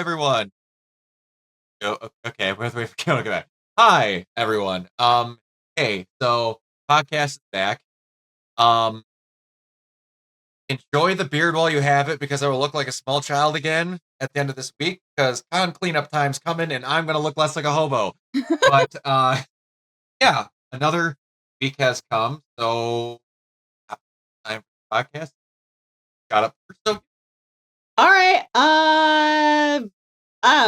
everyone. Okay, wait, look at that. Hi, everyone. Hey, so podcast is back. Um, enjoy the beard while you have it because I will look like a small child again at the end of this week because con cleanup time's coming and I'm gonna look less like a hobo. But yeah, another week has come, so time for the podcast. Got up first, so All right.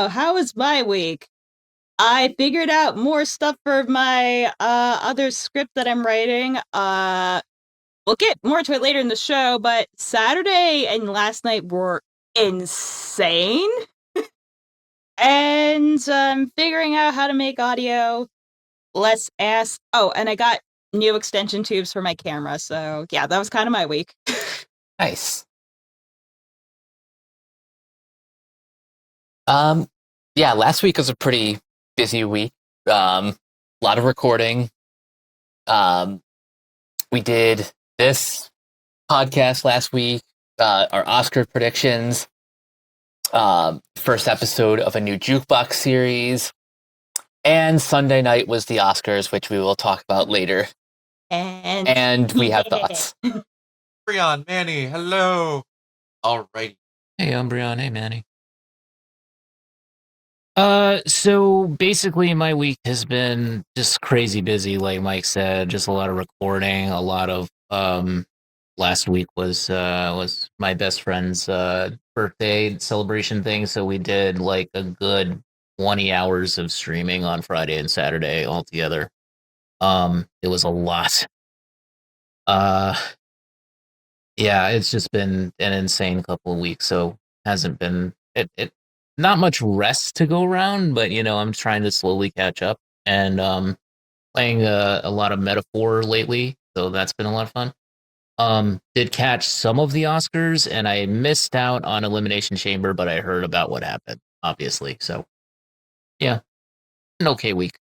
How was my week? I figured out more stuff for my other script that I'm writing. We'll get more to it later in the show, but Saturday and last night were insane. And I'm figuring out how to make audio less ass. Oh, and I got new extension tubes for my camera. So, yeah, that was kind of my week. Nice. Yeah, last week was a pretty busy week. A lot of recording. We did this podcast last week, our Oscar predictions, first episode of a new jukebox series, and Sunday night was the Oscars, which we will talk about later. And we have thoughts. Brian, Manny, hello. Alrighty. Hey, I'm Brian. Hey, Manny. So basically my week has been just crazy busy, like Mike said, just a lot of recording, a lot of last week was my best friend's birthday celebration thing, so we did like a good 20 hours of streaming on Friday and Saturday altogether. It was a lot. Yeah, it's just been an insane couple of weeks, so hasn't been it not much rest to go around, but I'm trying to slowly catch up and playing a lot of Metaphor lately, so that's been a lot of fun. Did catch some of the Oscars and I missed out on Elimination Chamber, but I heard about what happened, obviously. So yeah, an okay week.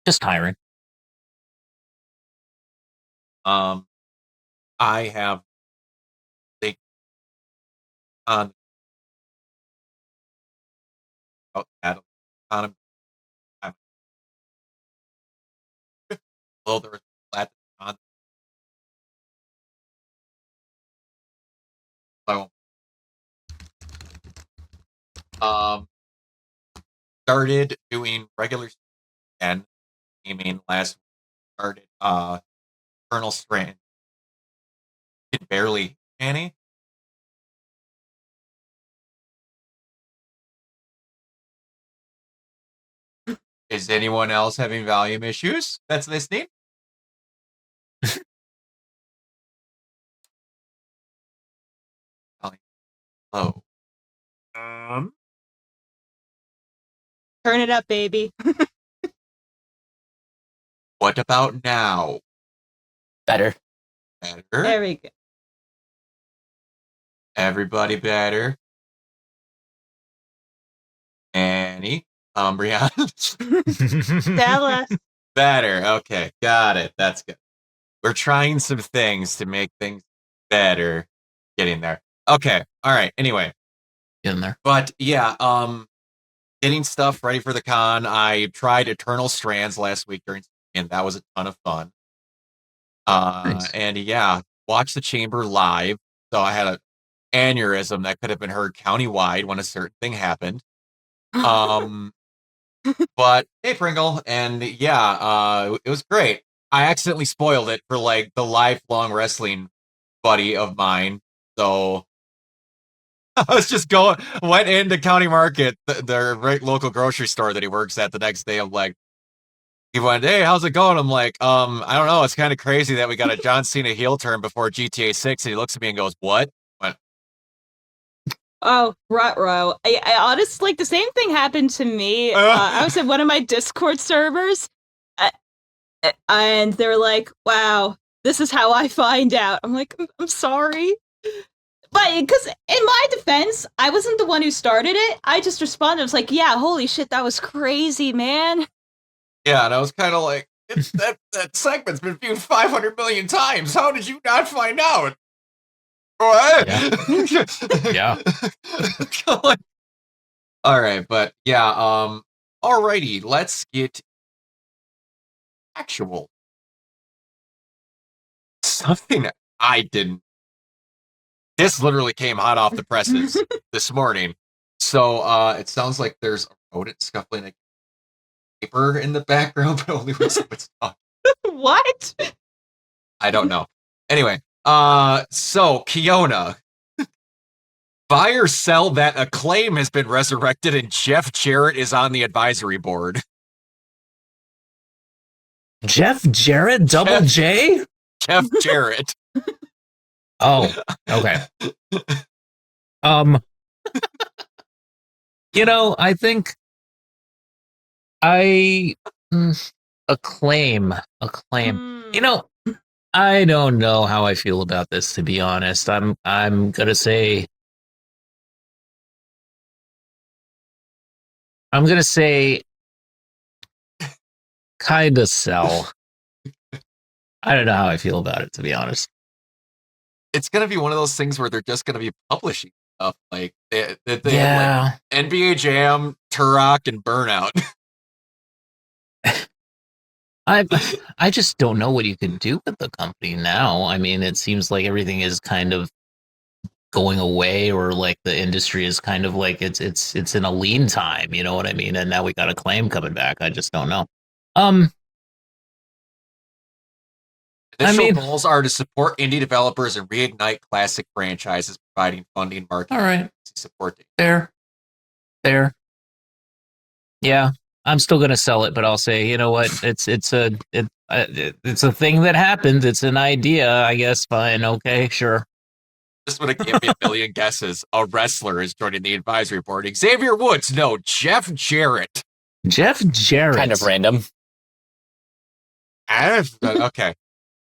Just tiring. I have the on about that economy. Well, there was flat on. So, started doing regular and I mean last week started Colonel Strand. Can barely Annie. Is anyone else having volume issues that's listening? Oh. Turn it up, baby. What about now? Better. Better? There we go. Everybody better? Annie? Brianna? Tell us. Better. Okay, got it. That's good. We're trying some things to make things better. Getting there. Okay. All right. Anyway. Getting there. But yeah, getting stuff ready for the con. I tried Eternal Strands last week and that was a ton of fun. Nice. And yeah, watched the chamber live. So I had an aneurysm that could have been heard countywide when a certain thing happened. But hey, Pringle, and yeah, it was great. I accidentally spoiled it for like the lifelong wrestling buddy of mine. So I was just went into County Market, the right local grocery store that he works at the next day. I'm like, he went, hey, how's it going? I'm like, I don't know. It's kind of crazy that we got a John Cena heel turn before GTA 6. And he looks at me and goes, what? Oh, ruh-roh. I honestly, like, the same thing happened to me. I was in one of my Discord servers, and they're like, wow, this is how I find out. I'm like, I'm sorry. But, because in my defense, I wasn't the one who started it. I just responded. I was like, yeah, holy shit, that was crazy, man. Yeah, and I was kind of like, that segment's been viewed 500 million times. How did you not find out? What? Yeah. Like, All right, but yeah, alrighty, let's get actual. Something I didn't. This literally came hot off the presses this morning. So it sounds like there's a rodent scuffling a paper in the background, but only when someone's talking. What? I don't know. Anyway, so Kiona, buy or sell that Acclaim has been resurrected and Jeff Jarrett is on the advisory board. Jeff Jarrett, Double J? Jeff Jarrett. Oh, okay. I think Acclaim. Mm. I don't know how I feel about this, to be honest. I'm gonna say kind of sell. I don't know how I feel about it, to be honest. It's gonna be one of those things where they're just gonna be publishing stuff like they Yeah. have like NBA Jam, Turok, and Burnout. I just don't know what you can do with the company now. I mean, it seems like everything is kind of going away, or like the industry is kind of like it's in a lean time, you know what I mean? And now we got Acclaim coming back. I just don't know. Initial goals are to support indie developers and reignite classic franchises, providing funding, marketing, all right, support. Fair. Yeah, I'm still gonna sell it, but I'll say, you know what? It's a thing that happened. It's an idea, I guess. Fine, okay, sure. Just when it can't be a million guesses, a wrestler is joining the advisory board. Xavier Woods, no, Jeff Jarrett. Jeff Jarrett, Kind of random. Okay,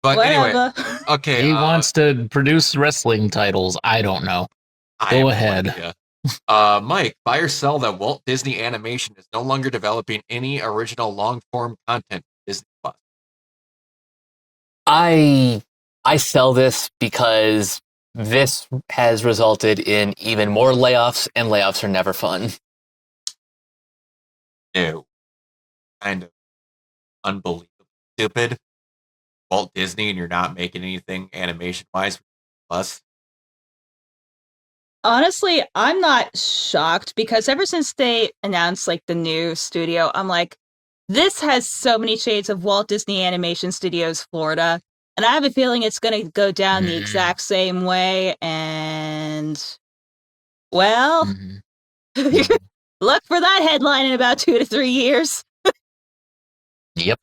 but Whatever. anyway, okay. He wants to produce wrestling titles. I don't know. Go ahead. Mike, buy or sell that Walt Disney Animation is no longer developing any original long-form content for Disney Plus. I sell this because this has resulted in even more layoffs, and layoffs are never fun. No. Kind of unbelievable. Stupid. Walt Disney, and you're not making anything animation-wise for Plus. Honestly, I'm not shocked because ever since they announced like the new studio, I'm like, this has so many shades of Walt Disney Animation Studios Florida, and I have a feeling it's going to go down the exact same way. And well, look for that headline in about 2 to 3 years. Yep.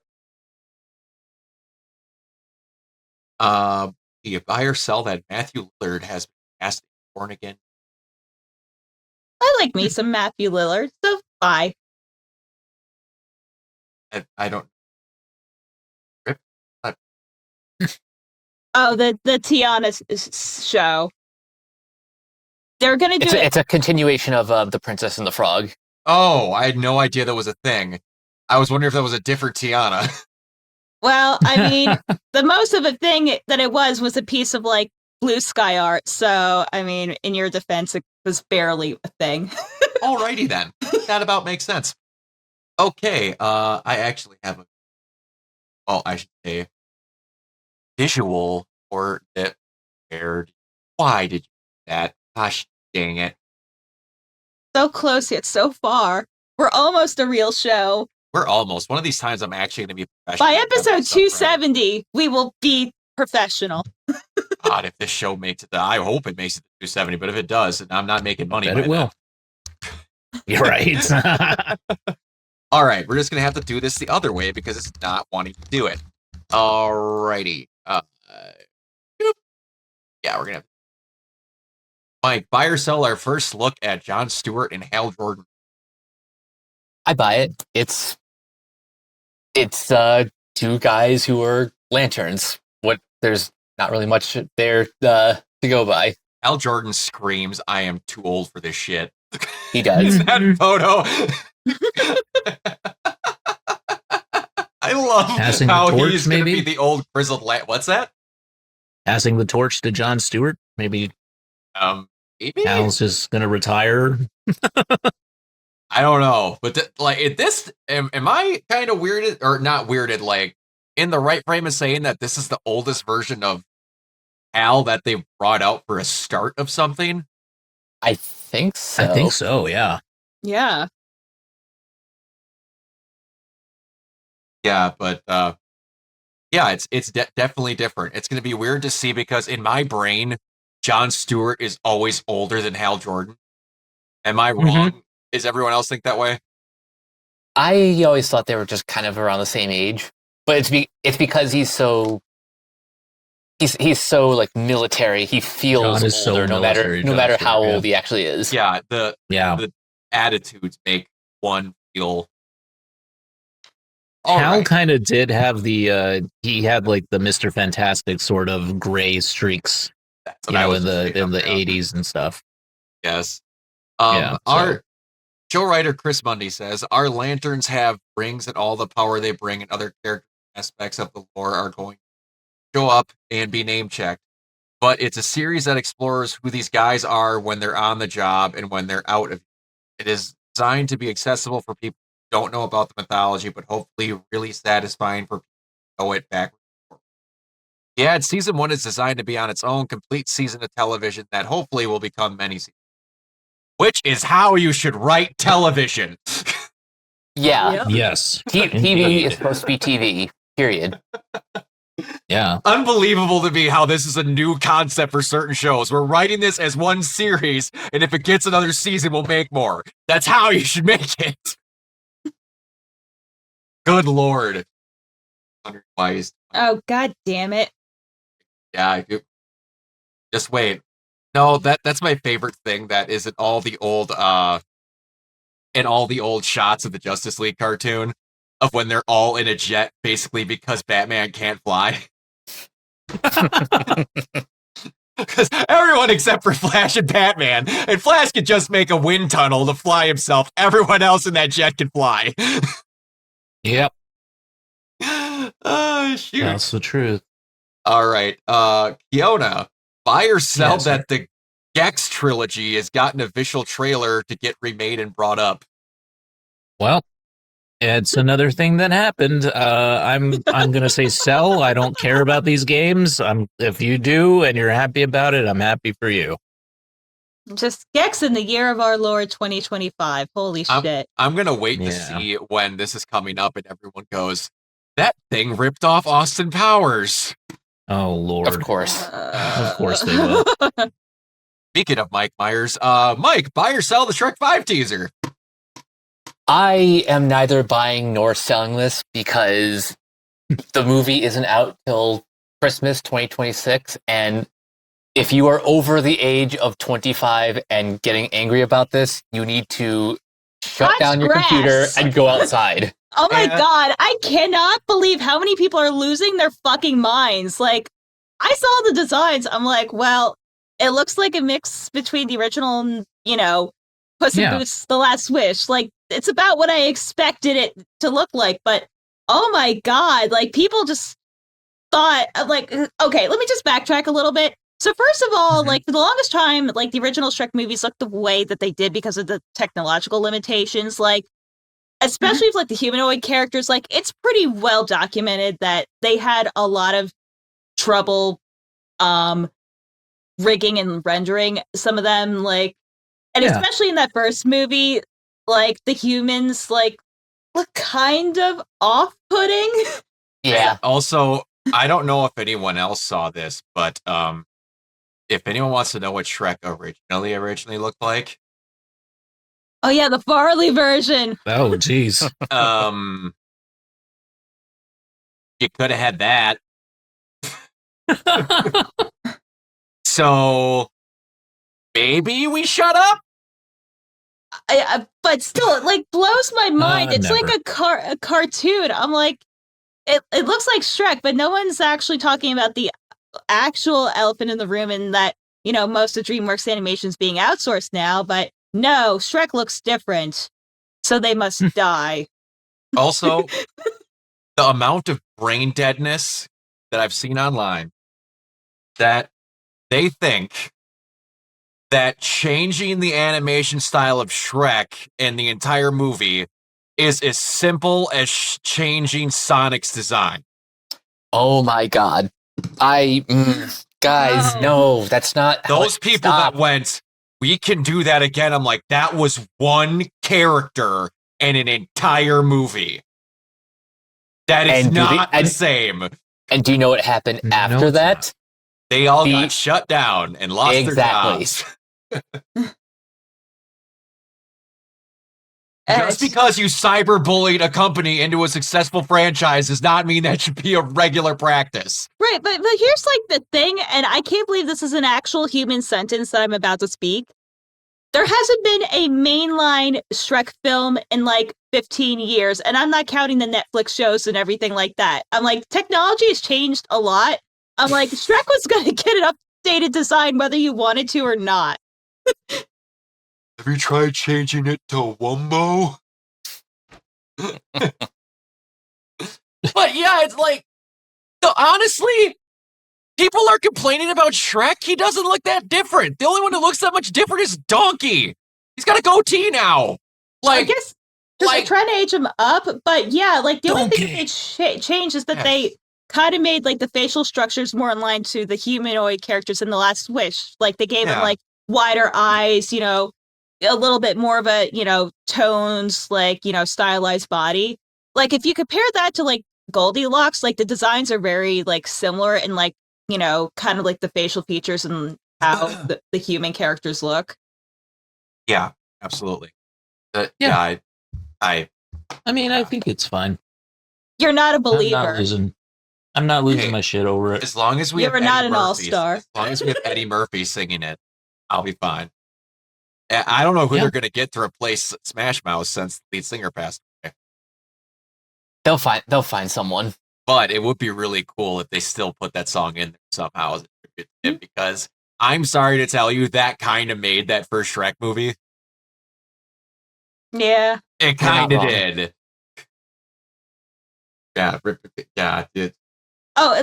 You buy or sell that Matthew Lillard has been cast in Born Again. I like me some Matthew Lillard, so bye. I don't. Oh, the Tiana show. They're gonna do it. It's a continuation of The Princess and the Frog. Oh, I had no idea that was a thing. I was wondering if that was a different Tiana. Well, I mean, the most of a thing that it was a piece of like blue sky art. So, I mean, in your defense, it was barely a thing. Alrighty then. That about makes sense. Okay, I actually have I should say visual for that aired. Why did you do that? Gosh dang it. So close yet so far. We're almost a real show. We're almost. One of these times I'm actually going to be professional. By episode 270, we will be professional. God, if this show makes it, I hope it makes it to 270, but if it does, and I'm not making money. Bet it will. You're right. All right, we're just going to have to do this the other way because it's not wanting to do it. Alrighty. Yeah, we're going to have Mike, buy or sell our first look at Jon Stewart and Hal Jordan. I buy it. It's two guys who are lanterns. There's not really much there to go by. Hal Jordan screams, "I am too old for this shit." He does. That photo. I love Passing how the torch, he's going to maybe? be the old grizzled What's that? Passing the torch to Jon Stewart. Maybe Maybe? Hal's just gonna retire. I don't know, but am I kind of weirded or not weirded? Like in the right frame of saying that this is the oldest version of Hal that they brought out for a start of something? I think so. I think so. Yeah. Yeah. Yeah, but yeah, it's definitely different. It's going to be weird to see because in my brain, Jon Stewart is always older than Hal Jordan. Am I wrong? Is everyone else think that way? I always thought they were just kind of around the same age, but it's because he's so like military. He feels John is so older no military, matter John how Stewart, old he actually is. Yeah, Yeah. the attitudes make one feel. Hal Alright. kind of did have he had like the Mr. Fantastic sort of gray streaks, That's you what I know, was in just the thinking of, yeah. 80s and stuff. Yes. Yeah, Our show writer Chris Mundy says our lanterns have rings and all the power they bring and other character aspects of the lore are going to show up and be name checked. But it's a series that explores who these guys are when they're on the job and when they're out of it. It is designed to be accessible for people who don't know about the mythology, but hopefully really satisfying for people who know it back. Yeah, season 1 is designed to be on its own complete season of television that hopefully will become many seasons. Which is how you should write television. Yeah. Yep. yes. TV is supposed to be TV. Period. Yeah. Unbelievable to me how this is a new concept for certain shows. We're writing this as one series, and if it gets another season, we'll make more. That's how you should make it. Good Lord. Wise. Oh, god damn it. Yeah, I do. Just wait. No, that's my favorite thing that is in all the old shots of the Justice League cartoon of when they're all in a jet basically because Batman can't fly. Because everyone except for Flash and Batman, and Flash could just make a wind tunnel to fly himself. Everyone else in that jet can fly. Yep. Oh, shoot. That's the truth. All right. Kiona, buy or sell Yes, sir. that the Gex trilogy has got an official trailer to get remade and brought up. Well, it's another thing that happened. I'm gonna say sell. I don't care about these games. If you do and you're happy about it, I'm happy for you. Just Gex in the year of our Lord 2025. Holy shit. I'm gonna wait to see when this is coming up and everyone goes, that thing ripped off Austin Powers. Oh Lord. Of course. Of course they will. Speaking of Mike Myers, Mike, buy or sell the Shrek 5 teaser. I am neither buying nor selling this because the movie isn't out till Christmas 2026. And if you are over the age of 25 and getting angry about this, you need to shut Touch down your grass. computer and go outside. Oh my god, I cannot believe how many people are losing their fucking minds. Like, I saw the designs. I'm like, well, it looks like a mix between the original and, Puss in Boots: The Last Wish. Like, it's about what I expected it to look like, but oh my god, like, people just thought, like, okay, let me just backtrack a little bit. So first of all, like, for the longest time, like, the original Shrek movies looked the way that they did because of the technological limitations, like, especially for, like, the humanoid characters, like, it's pretty well documented that they had a lot of trouble, rigging and rendering some of them, like, and especially in that first movie, like, the humans, like, look kind of off-putting. Yeah. Also, I don't know if anyone else saw this, but if anyone wants to know what Shrek originally looked like, Oh yeah, the Farley version. Oh jeez. You could have had that. So maybe we shut up. But still, it, like, blows my mind. It's Never. like a cartoon. I'm like, it looks like Shrek, but no one's actually talking about the actual elephant in the room, and that, most of DreamWorks animation's being outsourced now. But no, Shrek looks different, so they must die. Also, the amount of brain deadness that I've seen online that they think that changing the animation style of Shrek in the entire movie is as simple as changing Sonic's design. Oh my god. Guys, no, that's not how Those people that went, we can do that again. I'm like, that was one character in an entire movie. That is not the same. And do you know what happened after that? They all got shut down and lost their jobs. Just because you cyberbullied a company into a successful franchise does not mean that should be a regular practice. Right, but here's like the thing, and I can't believe this is an actual human sentence that I'm about to speak. There hasn't been a mainline Shrek film in like 15 years, and I'm not counting the Netflix shows and everything like that. I'm like, technology has changed a lot. I'm like, Shrek was going to get an updated design whether you wanted to or not. Have you tried changing it to Wumbo? But yeah, it's like, no, honestly, people are complaining about Shrek. He doesn't look that different. The only one who looks that much different is Donkey. He's got a goatee now. Like, I guess they're trying to age him up, but yeah, like the only thing they changed is that they kind of made like the facial structures more in line to the humanoid characters in The Last Wish. Like they gave him like wider eyes, you know, a little bit more of a, you know, tones, like, you know, stylized body. Like if you compare that to like Goldilocks, like the designs are very like similar in like, you know, kind of like the facial features and how the human characters look. Yeah, absolutely. I mean, I think it's fine. You're not a believer. I'm not losing my shit over it. As long as we You're not an all-star. As long as we have Eddie Murphy singing it, I'll be fine. I don't know who they're going to get to replace Smash Mouth since the lead singer passed away. They'll find someone. But it would be really cool if they still put that song in there somehow, because I'm sorry to tell you, that kind of made that first Shrek movie. Yeah. It kind of did. Yeah, dude. Oh,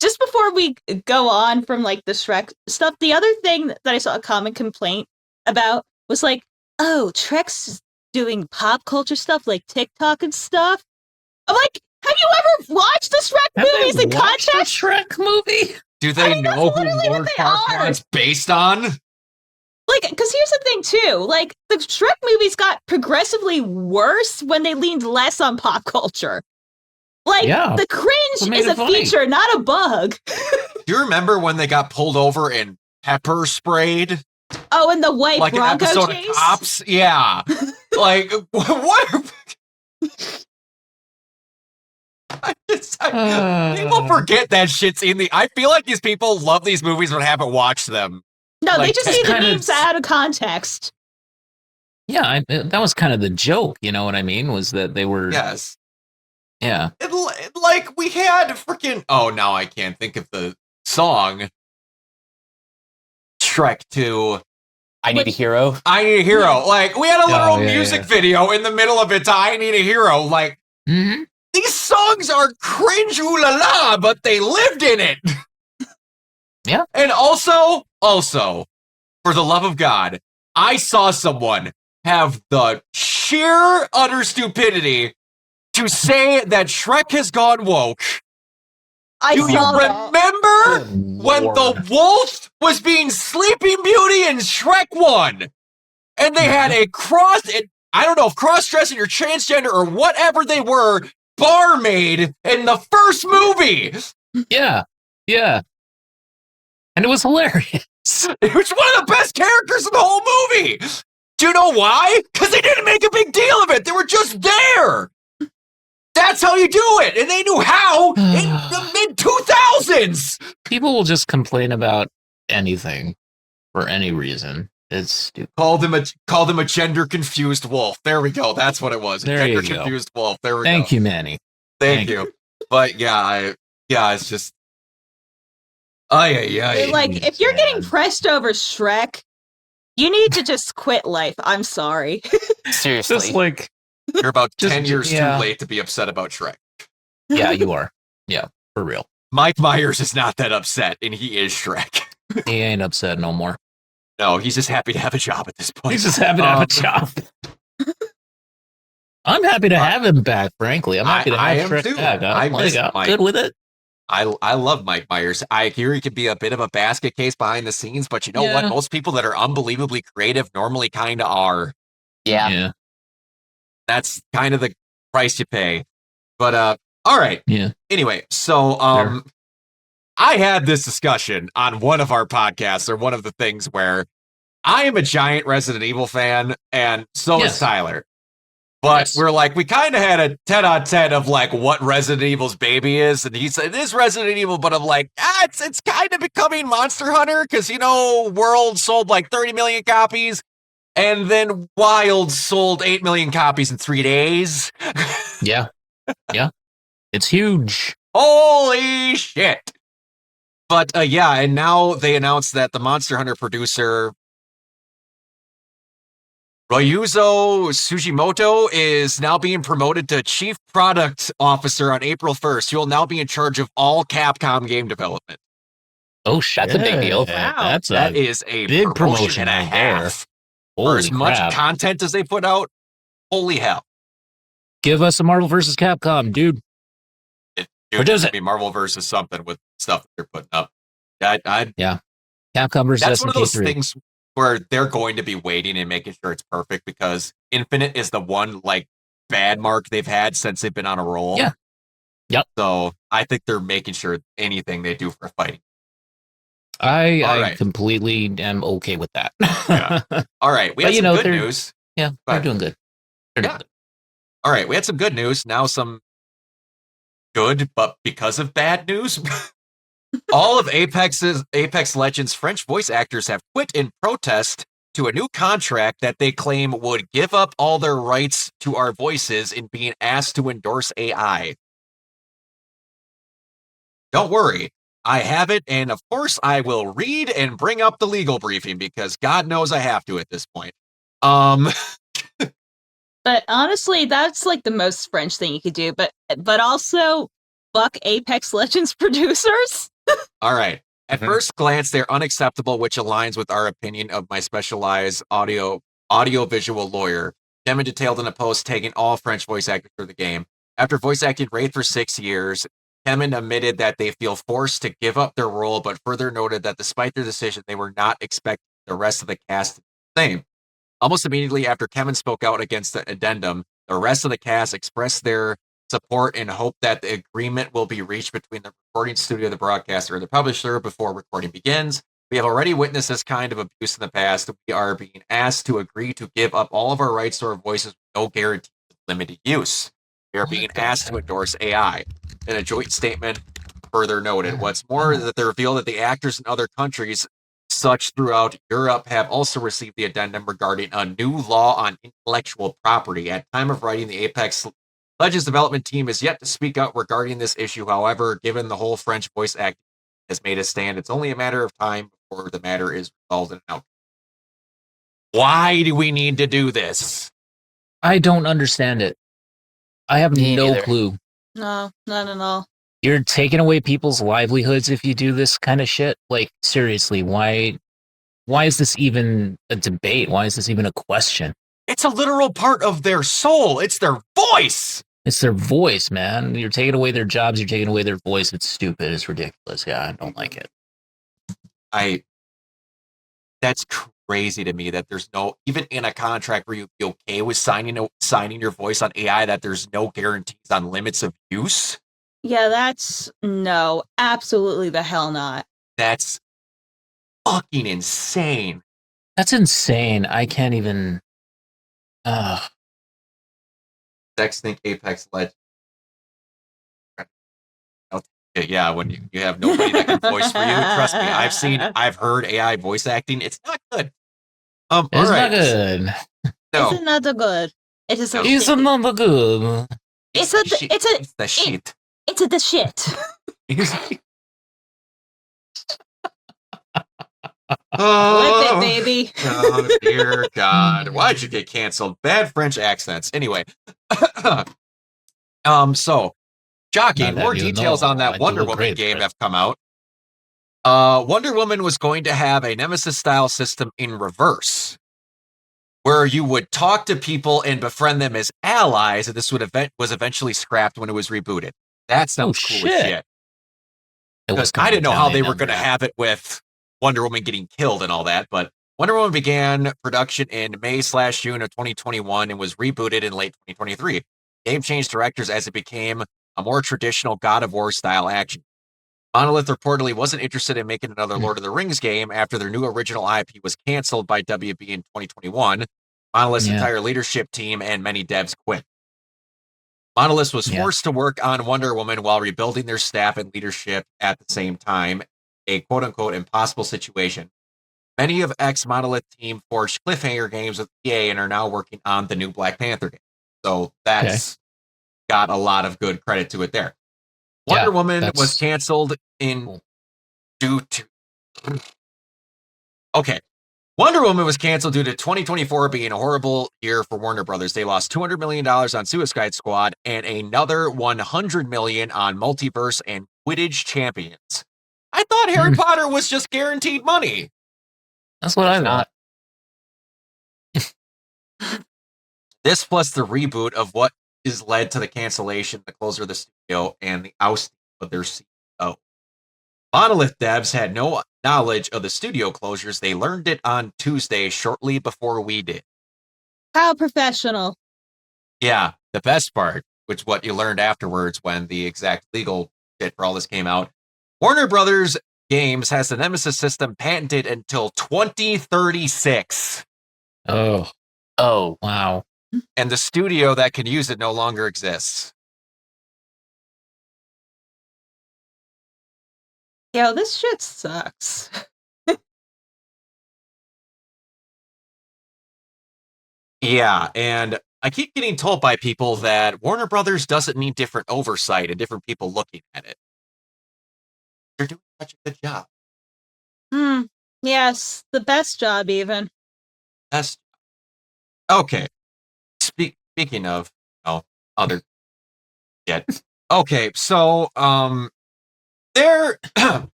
just before we go on from like the Shrek stuff, the other thing that I saw a common complaint about was like, oh, Trek's doing pop culture stuff like TikTok and stuff. I'm like, have you ever watched the Shrek movies in context? Shrek movie? Do they know who Lord Farquaad's based on? Like, because here's the thing too, like the Shrek movies got progressively worse when they leaned less on pop culture. Like, the cringe is a feature, not a bug. Do you remember when they got pulled over and pepper sprayed? Oh, and the white like Bronco an episode chase? of Cops? Yeah. Like, what? People forget that shit's in the... I feel like these people love these movies but haven't watched them. No, like, they just see the memes out of context. Yeah, that was kind of the joke, you know what I mean? Was that they were... Yes. Yeah. Like, we had freaking... Oh, now I can't think of the song. Shrek 2. I Need a Hero. I Need a Hero. Like, we had a literal music video in the middle of it to I Need a Hero. Like, these songs are cringe ooh la la, but they lived in it. Yeah. And also, for the love of God, I saw someone have the sheer utter stupidity to say that Shrek has gone woke. Do you remember when the wolf was being Sleeping Beauty in Shrek 1? And they had a I don't know if cross-dressing or transgender or whatever they were, barmaid in the first movie. Yeah. Yeah. And it was hilarious. It was one of the best characters in the whole movie. Do you know why? Because they didn't make a big deal of it. They were just there. That's how you do it. And they knew how in the mid-2000s. People will just complain about anything for any reason. It's stupid. Called him a gender-confused wolf. There we go. That's what it was. A gender-confused wolf. There we go. Thank you, Manny. Thank you. But yeah, it's just... Like, if you're getting pressed over Shrek, you need to just quit life. I'm sorry. Seriously. Just like... You're about 10 years too late to be upset about Shrek. Yeah, you are. Yeah, for real. Mike Myers is not that upset, and he is Shrek. He ain't upset no more. No, he's just happy to have a job at this point. He's just happy to have a job. I'm happy to have him back, frankly. I'm happy to I have am Shrek too. back. I I'm miss like, I'm Mike. good with it. I love Mike Myers. I hear he can be a bit of a basket case behind the scenes, but you know what? Yeah. Most people that are unbelievably creative normally kind of are. Yeah. That's kind of the price you pay. But all right. Yeah. Anyway, so Sure. I had this discussion on one of our podcasts, or one of the things where I am a giant Resident Evil fan, and so is Yes. Tyler. But Yes. we're like, we kind of had a 10 on 10 of like what Resident Evil's baby is. And he said, it is Resident Evil, but I'm like, it's kind of becoming Monster Hunter because, you know, World sold like 30 million copies. And then Wild sold 8 million copies in 3 days. Yeah. Yeah. It's huge. Holy shit. But yeah, and now they announced that the Monster Hunter producer, Ryuzo Sugimoto, is now being promoted to Chief Product Officer on April 1st. He will now be in charge of all Capcom game development. Oh, shit. That's a big deal. Wow. That is a big promotion promotion and a right there. half. For Holy as much crap. content as they put out, holy hell. Give us a Marvel vs. Capcom, dude. Dude, What is it's it? gonna be Marvel versus something with stuff that they're putting up. Capcom versus That's one of those SNK3. things where they're going to be waiting and making sure it's perfect because Infinite is the one like bad mark they've had since they've been on a roll. Yeah. Yep. So I think they're making sure anything they do for fighting. I right. completely am okay with that. Yeah. All right, we But, had you some know, good they're- news. Yeah, Go they're ahead. doing good. They're doing Yeah. good. All right, we had some good news. Now some good, but because of bad news. All of Apex Legends French voice actors have quit in protest to a new contract that they claim would give up all their rights to our voices in being asked to endorse AI. Don't worry, I have it, and of course I will read and bring up the legal briefing because God knows I have to at this point. But honestly, that's like the most French thing you could do. But also, fuck Apex Legends producers. All right. At Mhm. first glance, they're unacceptable, which aligns with our opinion of my specialized audio-visual lawyer. Devin detailed in a post taking all French voice actors for the game. After voice acting Wraith for 6 years, Kevin admitted that they feel forced to give up their role, but further noted that despite their decision, they were not expecting the rest of the cast to do the same. Almost immediately after Kevin spoke out against the addendum, the rest of the cast expressed their support and hope that the agreement will be reached between the recording studio, the broadcaster, and the publisher before recording begins. We have already witnessed this kind of abuse in the past. We are being asked to agree to give up all of our rights to our voices with no guarantee of limited use. We are being asked to endorse AI. In a joint statement, further noted. What's more, that they reveal that the actors in other countries, such throughout Europe, have also received the addendum regarding a new law on intellectual property. At time of writing, the Apex Legends development team is yet to speak out regarding this issue. However, given the whole French voice acting has made a stand, it's only a matter of time before the matter is resolved and out. Why do we need to do this? I don't understand it. I have Me no neither. clue. No, not at all. You're taking away people's livelihoods if you do this kind of shit. Like, seriously, why is this even a debate? Why is this even a question? It's a literal part of their soul. It's their voice. It's their voice, man. You're taking away their jobs. You're taking away their voice. It's stupid. It's ridiculous. Yeah, I don't like it. That's crazy to me that there's no, even in a contract where you'd be okay with signing your voice on AI, that there's no guarantees on limits of use. Yeah, that's no, absolutely the hell not. That's fucking insane. That's insane. I can't even. Sex think Apex Legends. Yeah, when you have nobody that can voice for you, trust me, I've heard AI voice acting. It's not good. All It's right. not good. No, It's not good. It is a No. It's shit. not good. It's a shit. it's a It's the shit. it's a the shit. Lick Oh, it, baby. oh, dear God. Why'd you get canceled? Bad French accents. Anyway. So, shocking. Not that More you details know, on I that do Wonder look Woman great, game but- have come out. Wonder Woman was going to have a Nemesis-style system in reverse, where you would talk to people and befriend them as allies, and this was eventually scrapped when it was rebooted. That sounds cool as shit. Because I didn't know how they were going to have it with Wonder Woman getting killed and all that, but Wonder Woman began production in May/June of 2021 and was rebooted in late 2023. Game changed directors as it became a more traditional God of War style action. Monolith reportedly wasn't interested in making another Lord of the Rings game after their new original IP was canceled by WB in 2021. Monolith's entire leadership team and many devs quit. Monolith was forced to work on Wonder Woman while rebuilding their staff and leadership at the same time, a quote-unquote impossible situation. Many of ex-Monolith team forged cliffhanger games with EA and are now working on the new Black Panther game. So that's got a lot of good credit to it there. Wonder Woman was canceled due to... Okay. Wonder Woman was canceled due to 2024 being a horrible year for Warner Brothers. They lost $200 million on Suicide Squad and another $100 million on Multiverse and Quidditch Champions. I thought Harry Potter was just guaranteed money. That's what I thought. This plus the reboot of what is led to the cancellation, the closure of the studio, and the ousting of their CEO. Monolith devs had no knowledge of the studio closures. They learned it on Tuesday, shortly before we did. How professional. Yeah, the best part, which what you learned afterwards when the exact legal shit for all this came out. Warner Brothers Games has the Nemesis system patented until 2036. Oh, wow. And the studio that can use it no longer exists. Yo, this shit sucks. Yeah, and I keep getting told by people that Warner Brothers doesn't need different oversight and different people looking at it. They're doing such a good job. Yes, the best job even. That's okay. Speaking of other shit. Okay, so there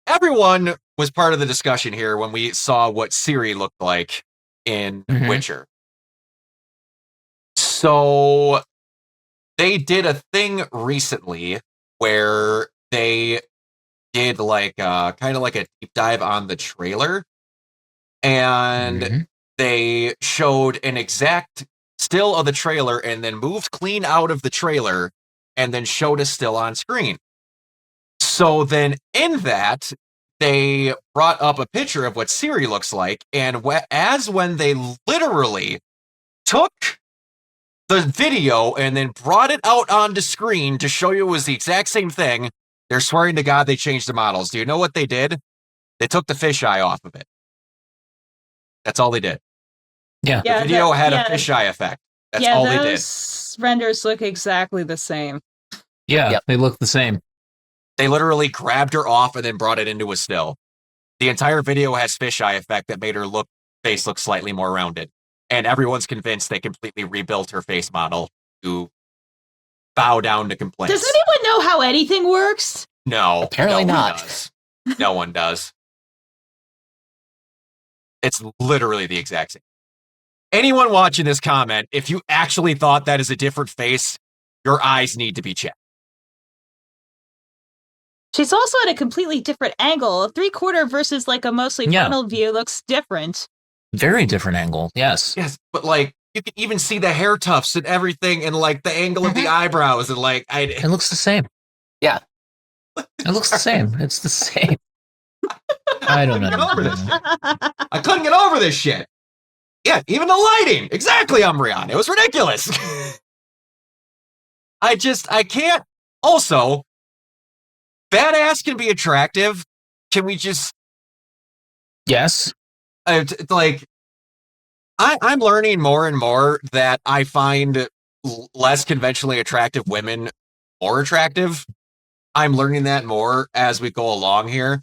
everyone was part of the discussion here when we saw what Ciri looked like in Witcher. So they did a thing recently where they did like kind of like a deep dive on the trailer, and they showed an exact still of the trailer and then moved clean out of the trailer and then showed us still on screen. So then in that, they brought up a picture of what Ciri looks like, and when they literally took the video and then brought it out onto screen to show you it was the exact same thing, they're swearing to God they changed the models. Do you know what they did? They took the fisheye off of it. That's all they did. Yeah. The video had a fisheye effect. That's all they did. Renders look exactly the same. Yeah, they look the same. They literally grabbed her off and then brought it into a still. The entire video has fisheye effect that made her face look slightly more rounded. And everyone's convinced they completely rebuilt her face model to bow down to complaints. Does anyone know how anything works? No. Apparently not. Does. No one does. It's literally the exact same. Anyone watching this comment, if you actually thought that is a different face, your eyes need to be checked. She's also at a completely different angle. A 3/4 versus like a mostly frontal view looks different. Very different angle, yes. Yes, but like you can even see the hair tufts and everything and like the angle of the eyebrows and like it looks the same. Yeah. It looks the same. It's the same. I don't know. I couldn't get over this shit. Yeah, even the lighting. Exactly, Umbreon. It was ridiculous. I can't. Also, badass can be attractive. Can we just... Yes. Like, I'm learning more and more that I find less conventionally attractive women more attractive. I'm learning that more as we go along here.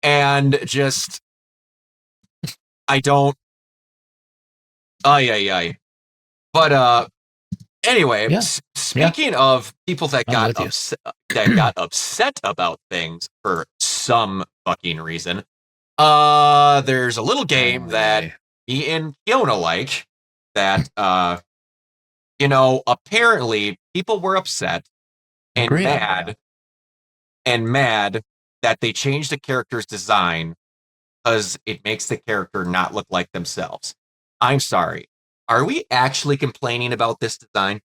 And just, I don't, But anyway, speaking of people that got upset about things for some fucking reason. There's a little game that me and Fiona like that, apparently people were upset and Great mad that they changed the character's design because it makes the character not look like themselves. I'm sorry. Are we actually complaining about this design?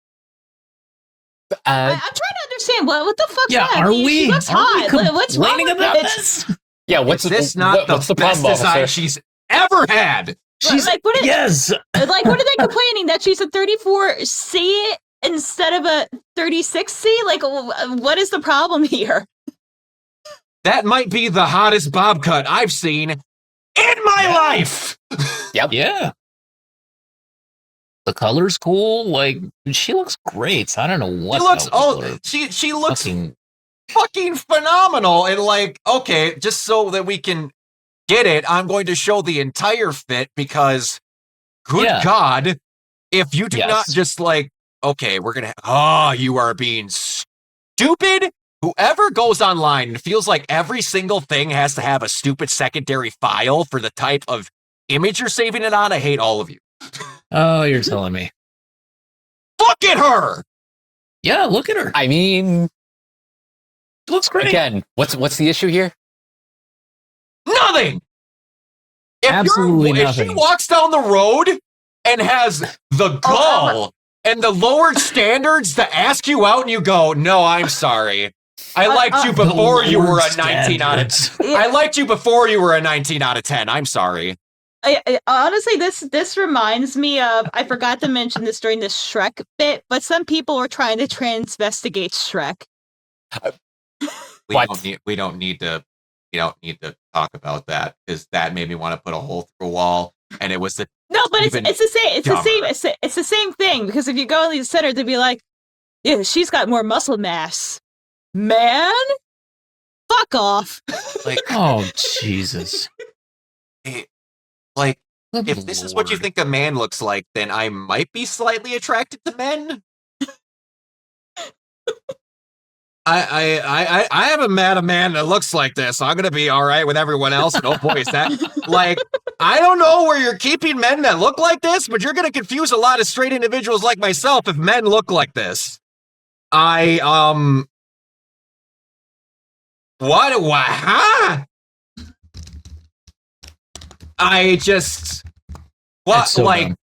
I'm trying to understand what the fuck's Yeah, that? are She we? looks Are we hot. What's wrong complaining with about it? this? Yeah, What's this not what's the best problem, design officer? she's ever had? She's Like, what is- yes. Like, what are they complaining that she's a 34C instead of a 36C? Like, what is the problem here? That might be the hottest bob cut I've seen in my life. Yep. Yeah. The color's cool. Like she looks great. I don't know what. She looks fucking phenomenal. And like, okay, just so that we can get it, I'm going to show the entire fit because, good God, if you do not just like, okay, we're gonna. You are being stupid. Whoever goes online and feels like every single thing has to have a stupid secondary file for the type of image you're saving it on, I hate all of you. Oh, you're telling me. Look at her! Yeah, look at her. I mean, she looks great. Again, what's the issue here? Nothing! Absolutely nothing. If she walks down the road and has the gall and the lowered standards to ask you out and you go, no, I'm sorry. I liked you before you were a 19 out of 10. I liked you before you were a 19 out of 10. I'm sorry. Honestly, this reminds me of, I forgot to mention this during the Shrek bit, but some people were trying to transvestigate Shrek. We don't need to talk about that because that made me want to put a hole through a wall, and it was the it's the same thing, because if you go in the center, they'd be like, yeah, she's got more muscle mass. Man, fuck off. Like, oh Jesus. Like, if this is what you think a man looks like, then I might be slightly attracted to men. I haven't met a man that looks like this. So I'm gonna be all right with everyone else. No boy, is that like, I don't know where you're keeping men that look like this, but you're gonna confuse a lot of straight individuals like myself if men look like this. Huh? I just it's so dumb.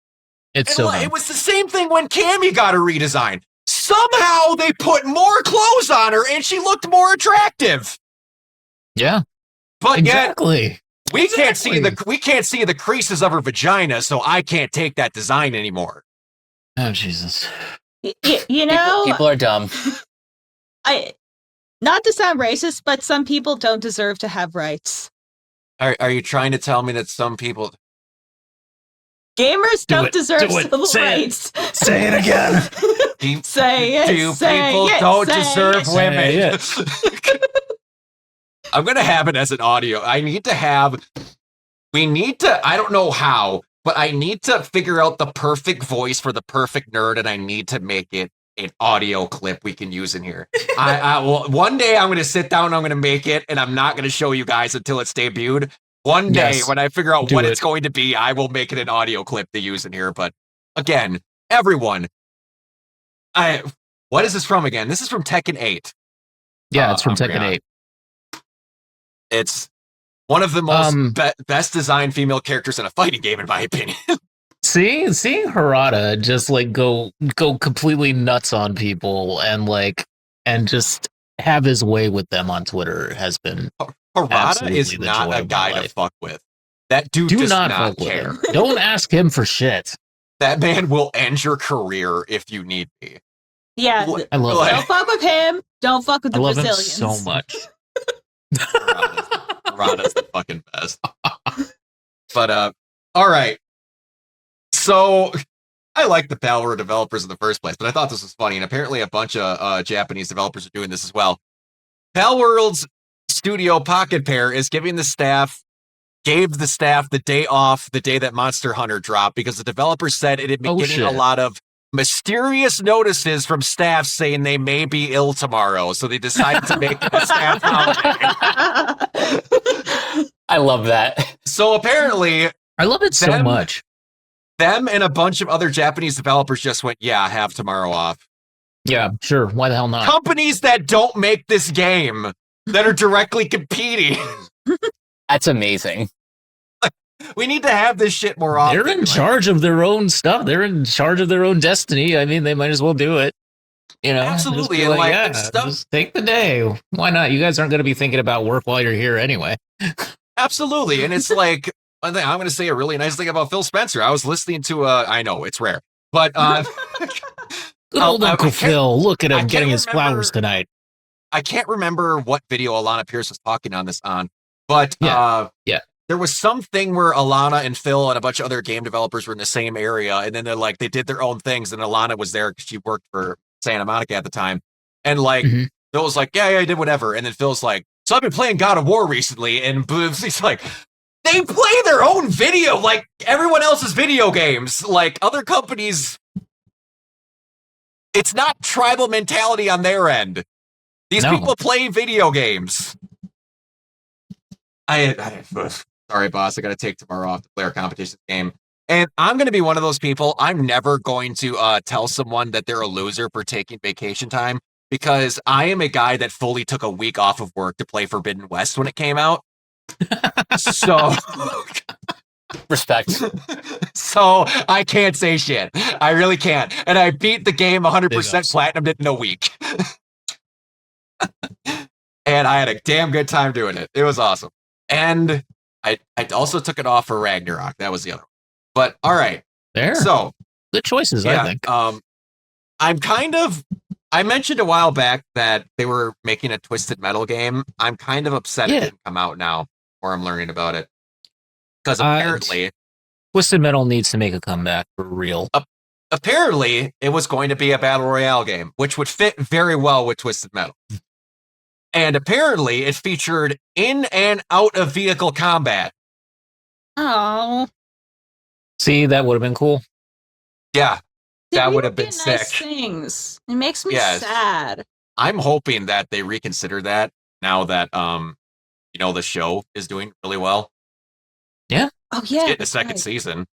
It was the same thing when Cammy got a redesign. Somehow they put more clothes on her and she looked more attractive. Yeah. But exactly. Yet we can't see the creases of her vagina, so I can't take that design anymore. Oh Jesus. You know, people are dumb. Not to sound racist, but some people don't deserve to have rights. Are you trying to tell me that some people... Gamers don't deserve civil rights. Say it again. Say it. People don't deserve women. I'm going to have it as an audio. I don't know how, but I need to figure out the perfect voice for the perfect nerd, and I need to make it an audio clip we can use in here. One day I'm going to sit down, I'm going to make it, and I'm not going to show you guys until it's debuted. One day, when I figure out what it's going to be, I will make it an audio clip to use in here. But again, everyone, what is this from again? This is from Tekken 8. Yeah, it's from Tekken 8. It's one of the most best designed female characters in a fighting game, in my opinion. Seeing Harada just like go completely nuts on people and just have his way with them on Twitter has been. Harada is not a guy to fuck with. That dude does not care. Don't ask him for shit. That man will end your career if you need me. Yeah, I love Don't fuck with him. Don't fuck with the Brazilians. I love him so much. Harada's the fucking best. But all right. So I like the Palworld developers in the first place, but I thought this was funny, and apparently a bunch of Japanese developers are doing this as well. Palworld's Studio Pocket Pair is gave the staff the day off the day that Monster Hunter dropped because the developers said it had been getting a lot of mysterious notices from staff saying they may be ill tomorrow, so they decided to make it a staff holiday. I love that. So apparently, I love it so much. Them and a bunch of other Japanese developers just went, yeah, have tomorrow off. Yeah, sure. Why the hell not? Companies that don't make this game, that are directly competing. That's amazing. We need to have this shit more often. They're in charge of their own stuff. They're in charge of their own destiny. I mean, they might as well do it. You know, absolutely. Just, And like, yeah, just take the day. Why not? You guys aren't going to be thinking about work while you're here anyway. Absolutely. And it's like, one thing I'm going to say a really nice thing about Phil Spencer. I was listening to, I know it's rare, but good old Uncle Phil. Look at him getting his flowers tonight. I can't remember what video Alana Pierce was talking on this on, but yeah. There was something where Alana and Phil and a bunch of other game developers were in the same area, and then they did their own things, and Alana was there because she worked for Santa Monica at the time, and Phil was like, yeah, I did whatever, and then Phil's like, so I've been playing God of War recently, and he's like, they play their own video, like everyone else's video games, like other companies. It's not tribal mentality on their end. These people play video games. Sorry, boss. I got to take tomorrow off to play our competition game. And I'm going to be one of those people. I'm never going to tell someone that they're a loser for taking vacation time, because I am a guy that fully took a week off of work to play Forbidden West when it came out. So respect. So I can't say shit. I really can't. And I beat the game 100% platinum in a week. And I had a damn good time doing it. It was awesome. And I also took it off for Ragnarok. That was the other one. But all right. There. So good choices, yeah, I think. I mentioned a while back that they were making a Twisted Metal game. I'm kind of upset it didn't come out now, or I'm learning about it. Because apparently Twisted Metal needs to make a comeback for real. Apparently it was going to be a battle royale game, which would fit very well with Twisted Metal. And apparently it featured in and out of vehicle combat. Oh. See, that would have been cool. Yeah. That would have been sick. Nice things. It makes me sad. I'm hoping that they reconsider that now that the show is doing really well. Yeah. Oh yeah. It's getting a second season.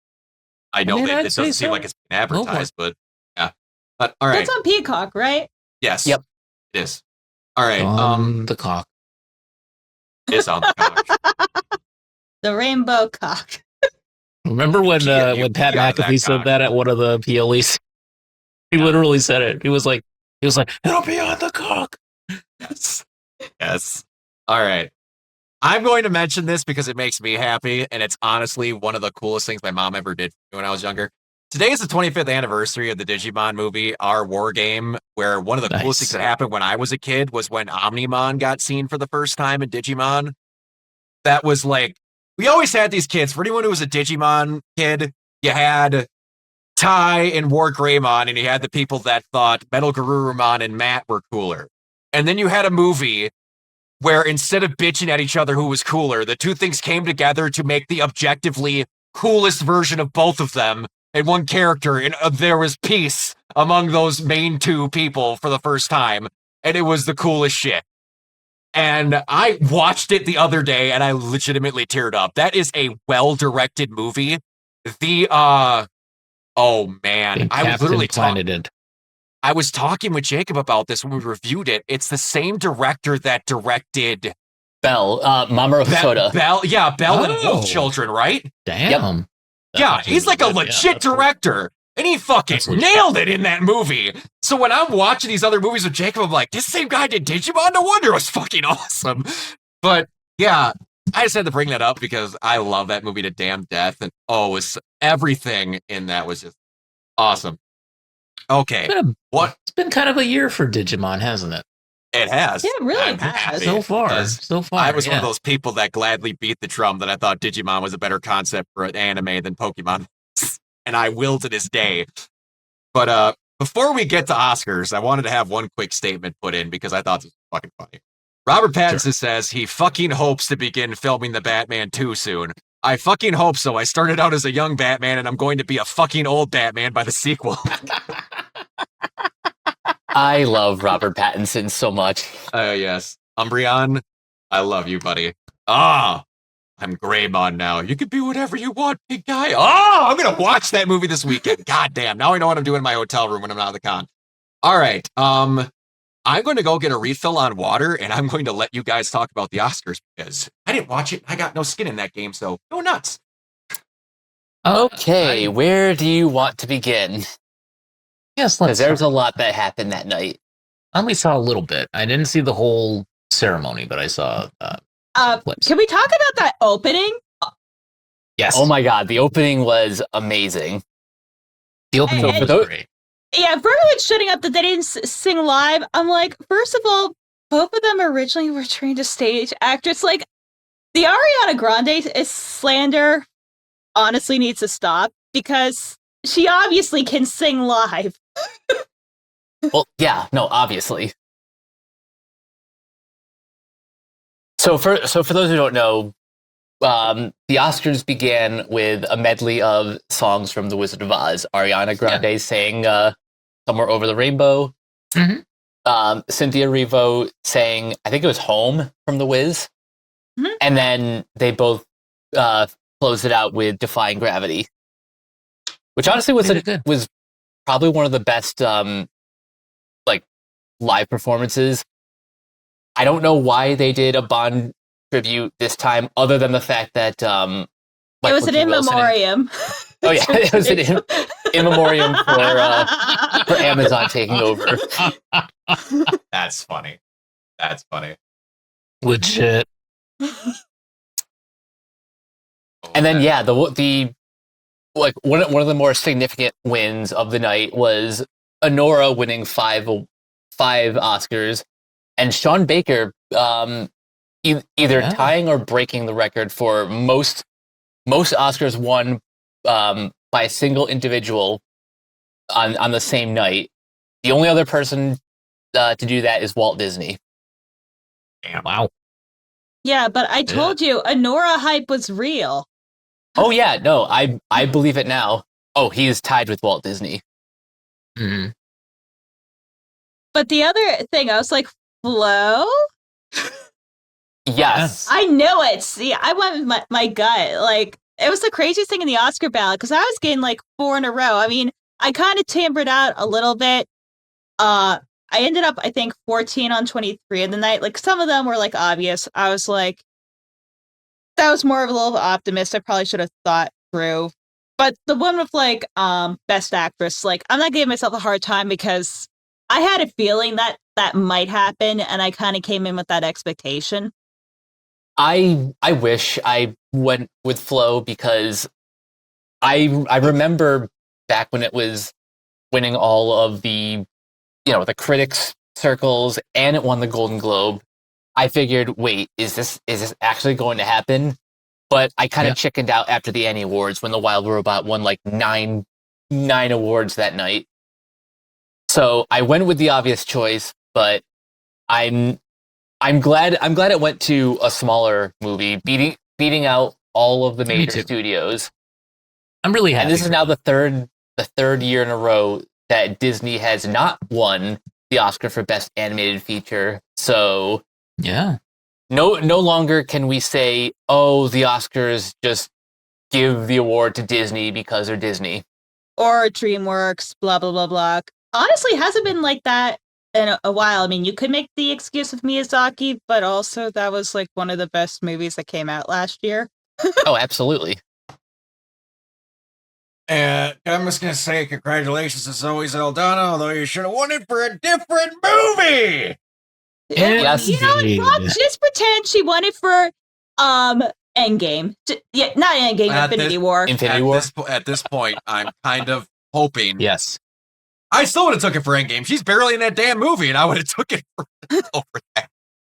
I know that it doesn't seem like it's being advertised, but yeah. But all right. That's on Peacock, right? Yes. Yep. It is. All right. The cock. It is on the cock. The rainbow cock. Remember when Pat McAfee said that at one of the PLEs? He literally said it. He was like, it'll be on the cock. Yes. Yes. All right. I'm going to mention this because it makes me happy, and it's honestly one of the coolest things my mom ever did for me when I was younger. Today is the 25th anniversary of the Digimon movie, Our War Game, where one of the coolest things that happened when I was a kid was when Omnimon got seen for the first time in Digimon. That was like, we always had these kids. For anyone who was a Digimon kid, you had Tai and War Greymon, and you had the people that thought Metal Garurumon and Matt were cooler. And then you had a movie where instead of bitching at each other who was cooler, the two things came together to make the objectively coolest version of both of them in one character, and there was peace among those main two people for the first time, and it was the coolest shit. And I watched it the other day, and I legitimately teared up. That is a well-directed movie. Oh man, I was literally I was talking with Jacob about this when we reviewed it. It's the same director that directed Bell, Mamoru Hosoda. Bell and Wolf Children, right? Damn. Yep. Yeah, he's like a legit director. And he fucking nailed it in that movie. So when I'm watching these other movies with Jacob, I'm like, this same guy did Digimon? No wonder it was fucking awesome. But yeah, I just had to bring that up because I love that movie to damn death. And everything in that was just awesome. Okay. It's been kind of a year for Digimon, hasn't it? It has. Yeah, it really has. So far. I was one of those people that gladly beat the drum that I thought Digimon was a better concept for an anime than Pokemon. And I will to this day. But before we get to Oscars, I wanted to have one quick statement put in because I thought this was fucking funny. Robert Pattinson says he fucking hopes to begin filming the Batman 2 soon. I fucking hope so. I started out as a young Batman and I'm going to be a fucking old Batman by the sequel. I love Robert Pattinson so much. Yes. Umbreon, I love you, buddy. Ah, I'm Greymon now. You can be whatever you want, big guy. Oh, I'm going to watch that movie this weekend. God damn. Now I know what I'm doing in my hotel room when I'm out of the con. All right. I'm going to go get a refill on water, and I'm going to let you guys talk about the Oscars because I didn't watch it. I got no skin in that game, so go nuts. Okay, where do you want to begin? Yes, Because there's a lot that happened that night. I only saw a little bit. I didn't see the whole ceremony, but I saw clips. Can we talk about that opening? Yes. Oh my god, the opening was amazing. The opening And- was great. Yeah, for everyone shutting up that they didn't sing live, I'm like, first of all, both of them originally were trained as stage actors. Like, the Ariana Grande is slander honestly needs to stop because she obviously can sing live. Well, yeah, no, obviously. So for those who don't know, the Oscars began with a medley of songs from The Wizard of Oz. Ariana Grande sang "Somewhere Over the Rainbow." Mhm. Cynthia Erivo sang, I think it was "Home" from The Wiz, and then they both closed it out with "Defying Gravity," which honestly was probably one of the best like live performances. I don't know why they did a Bond tribute this time, other than the fact that It was an in memoriam. Oh yeah, it was an in memoriam for Amazon taking over. That's funny. That's funny. Legit. And then yeah, the like one of the more significant wins of the night was Honora winning five Oscars, and Sean Baker either tying or breaking the record for most Oscars won by a single individual on the same night. The only other person to do that is Walt Disney. Damn. Wow. Yeah, but I told you, Honora hype was real. Oh yeah, no, I believe it now. Oh, he is tied with Walt Disney. Mhm. But the other thing, I was like, Flo? Yes. I knew it. See, I went with my gut. Like, it was the craziest thing in the Oscar ballot because I was getting like 4 in a row. I mean, I kind of tampered out a little bit. I ended up, I think, 14 on 23 in the night. Like, some of them were like obvious. I was like, that was more of a little optimist. I probably should have thought through. But the one with like best actress, like, I'm not giving myself a hard time because I had a feeling that that might happen, and I kind of came in with that expectation. I wish I went with Flo because I remember back when it was winning all of the the critics circles and it won the Golden Globe. I figured, wait, is this actually going to happen? But I kind of chickened out after the Annie Awards when The Wild Robot won like nine awards that night. So I went with the obvious choice, but I'm glad it went to a smaller movie, beating out all of the major studios. I'm really happy. And this is now the third year in a row that Disney has not won the Oscar for Best Animated Feature. So yeah, no longer can we say, oh, the Oscars just give the award to Disney because they're Disney. Or DreamWorks, blah, blah, blah, blah. Honestly, it hasn't been like that in a while. I mean, you could make the excuse of Miyazaki, but also that was like one of the best movies that came out last year. Oh, absolutely. And I'm just going to say congratulations to Zoe Saldana, although you should have won it for a different movie. Yes, you know, just pretend she won it for Endgame. Yeah, not Endgame, Infinity War. Infinity War. At this point, I'm kind of hoping. Yes. I still would have took it for Endgame. She's barely in that damn movie, and I would have took it over that.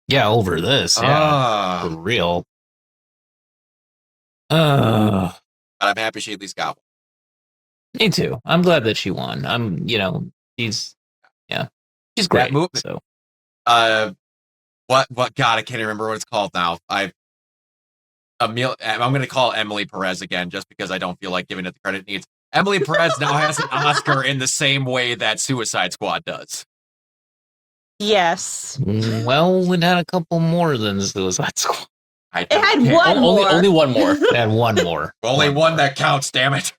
Yeah, over this. Yeah, for real. But I'm happy she at least got one. Me too. I'm glad that she won. She's great. So, what? God, I can't remember what it's called now. I'm going to call Emily Perez again, just because I don't feel like giving it the credit it needs. Emily Perez now has an Oscar in the same way that Suicide Squad does. Yes. Well, it had a couple more than Suicide Squad. It had one more. Only one more. It had one more. Only one that counts, damn it.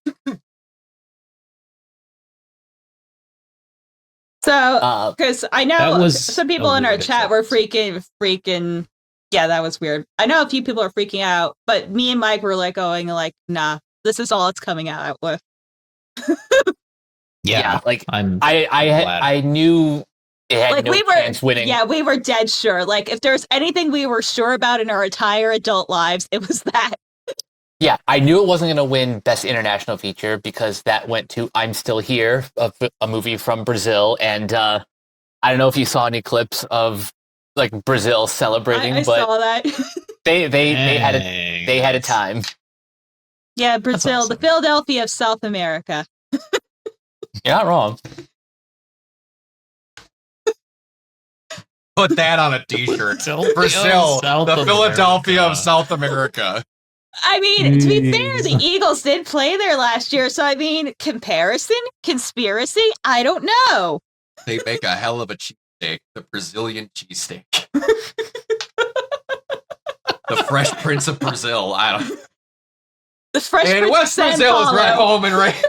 So, because I That know was some people a in our weird chat were acceptance. freaking. Yeah, that was weird. I know a few people are freaking out, but me and Mike were like going like, nah, this is all it's coming out with. Yeah, like I'm glad. I knew it had Like no chance winning. Yeah, we were dead sure. Like if there's anything we were sure about in our entire adult lives, it was that. Yeah, I knew it wasn't going to win Best International Feature because that went to I'm Still Here, a movie from Brazil. And I don't know if you saw any clips of like Brazil celebrating, I but saw that. they had a time. Yeah, Brazil, awesome. the Philadelphia of South America. You're not wrong. Put that on a t-shirt. Brazil, Brazil, South the Philadelphia America. of South America. I mean, to be fair, the Jeez. Eagles did play there last year, so I mean, comparison, conspiracy, I don't know. They make a hell of a cheesesteak, the Brazilian cheesesteak. The Fresh Prince of Brazil. I don't. The Fresh And Prince West of São Brazil is right Paulo. home and raised.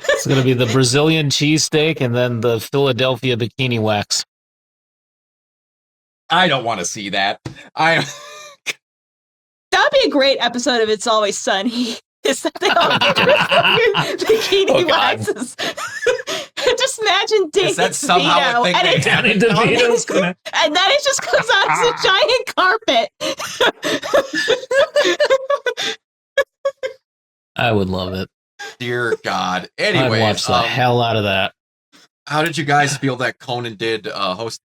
It's going to be the Brazilian cheesesteak and then the Philadelphia bikini wax. I don't want to see that. That'd be a great episode of It's Always Sunny. Is that they all get bikini Oh, God. waxes? Just imagine Danny Is that somehow a DeVito, thing and, they it, Danny DeVito's gonna. and then it just comes out as a giant carpet. I would love it. Dear God. I'd Anyway, watch the hell out of that. how did you guys feel that Conan did host?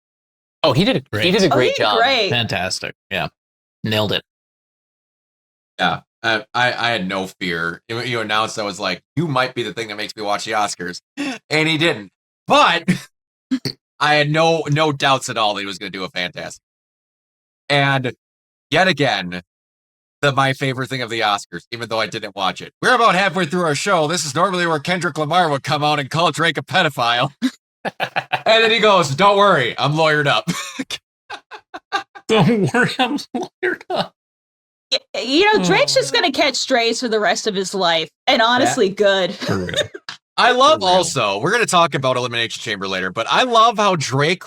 Oh, he did a great job. Great. Fantastic. Yeah. Nailed it. Yeah, I had no fear. You announced, I was like, you might be the thing that makes me watch the Oscars, and he didn't. But I had no doubts at all that he was going to do a fantastic. And yet again, my favorite thing of the Oscars, even though I didn't watch it. We're about halfway through our show. This is normally where Kendrick Lamar would come out and call Drake a pedophile. And then he goes, don't worry, I'm lawyered up. Don't worry, I'm lawyered up. You know, Drake's just gonna catch strays for the rest of his life, and honestly, good. For real. I love For real. also, we're going to talk about Elimination Chamber later, but I love how Drake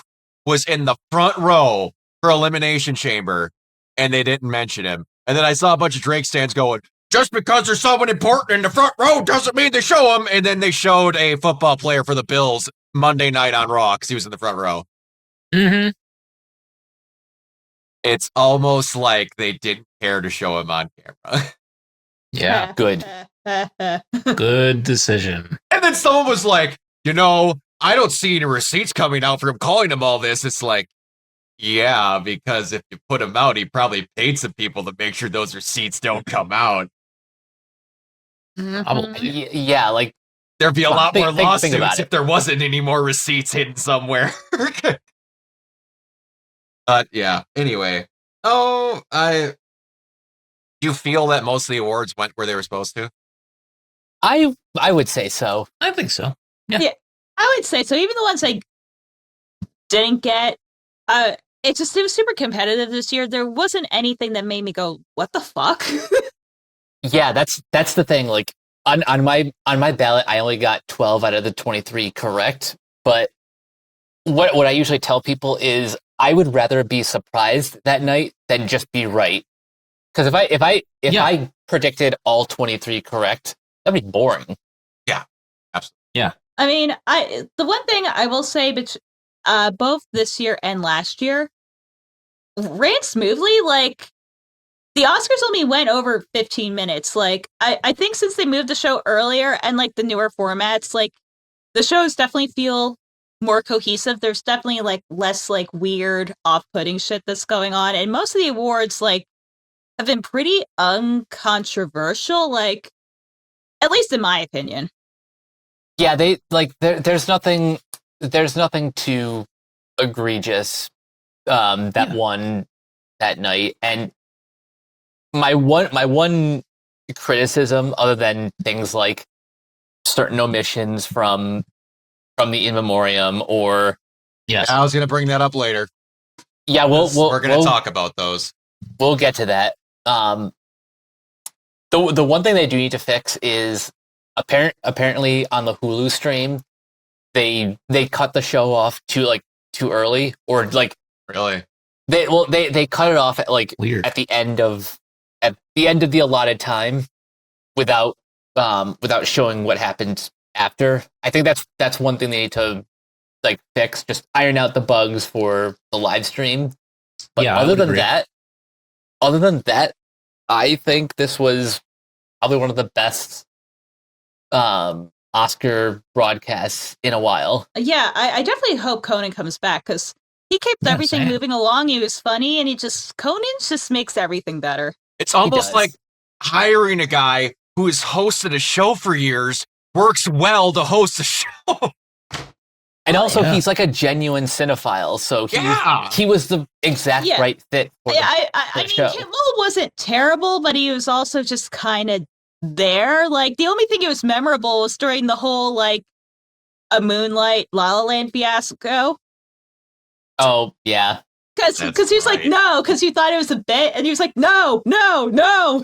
was in the front row for Elimination Chamber and they didn't mention him. And then I saw a bunch of Drake stands going, just because there's someone important in the front row doesn't mean they show him. And then they showed a football player for the Bills Monday night on Raw because he was in the front row. Mm-hmm. It's almost like they didn't care to show him on camera. Yeah. Good. Good decision. And then someone was like, you know, I don't see any receipts coming out for him calling him all this. It's like, yeah, because if you put him out, he probably paid some people to make sure those receipts don't come out. Yeah, like There'd be a lot more think lawsuits about if it. there wasn't any more receipts hidden somewhere. But yeah, anyway. Oh, do you feel that most of the awards went where they were supposed to? I would say so. I think so. I would say so. Even the ones I didn't get, it was super competitive this year. There wasn't anything that made me go, "What the fuck?" Yeah, that's the thing. Like on my ballot, I only got 12 out of the 23 correct. But what I usually tell people is I would rather be surprised that night than just be right. Because if I predicted all 23 correct, that'd be boring. Yeah, absolutely. Yeah. I mean, the one thing I will say, both this year and last year, ran smoothly. Like the Oscars only went over 15 minutes. Like I think since they moved the show earlier and like the newer formats, like the shows definitely feel more cohesive. There's definitely like less like weird, off-putting shit that's going on, and most of the awards like have been pretty uncontroversial. Like at least in my opinion. Yeah, they like there's nothing too egregious that won that night. And my one criticism, other than things like certain omissions from the in memoriam or Yes. I was going to bring that up later. Yeah, we're going to talk about those. We'll get to that. The one thing they do need to fix is apparently on the Hulu stream, they cut the show off too early, or like really they cut it off at Weird. at the end of the allotted time without showing what happened after. I think that's one thing they need to fix, just iron out the bugs for the live stream. But Yeah, other than that, I think this was probably one of the best Oscar broadcasts in a while. Yeah, I definitely hope Conan comes back, because he kept everything moving along. He was funny, and Conan just makes everything better. It's almost like hiring a guy who has hosted a show for years works well to host a show. And also, he's like a genuine cinephile, so he was the exact right fit for I mean, show. Kimmel wasn't terrible, but he was also just kind of there. Like, the only thing that was memorable was during the whole, a Moonlight La La Land fiasco. Oh, yeah. Because he was like, no, because you thought it was a bit, and he was like, no. No.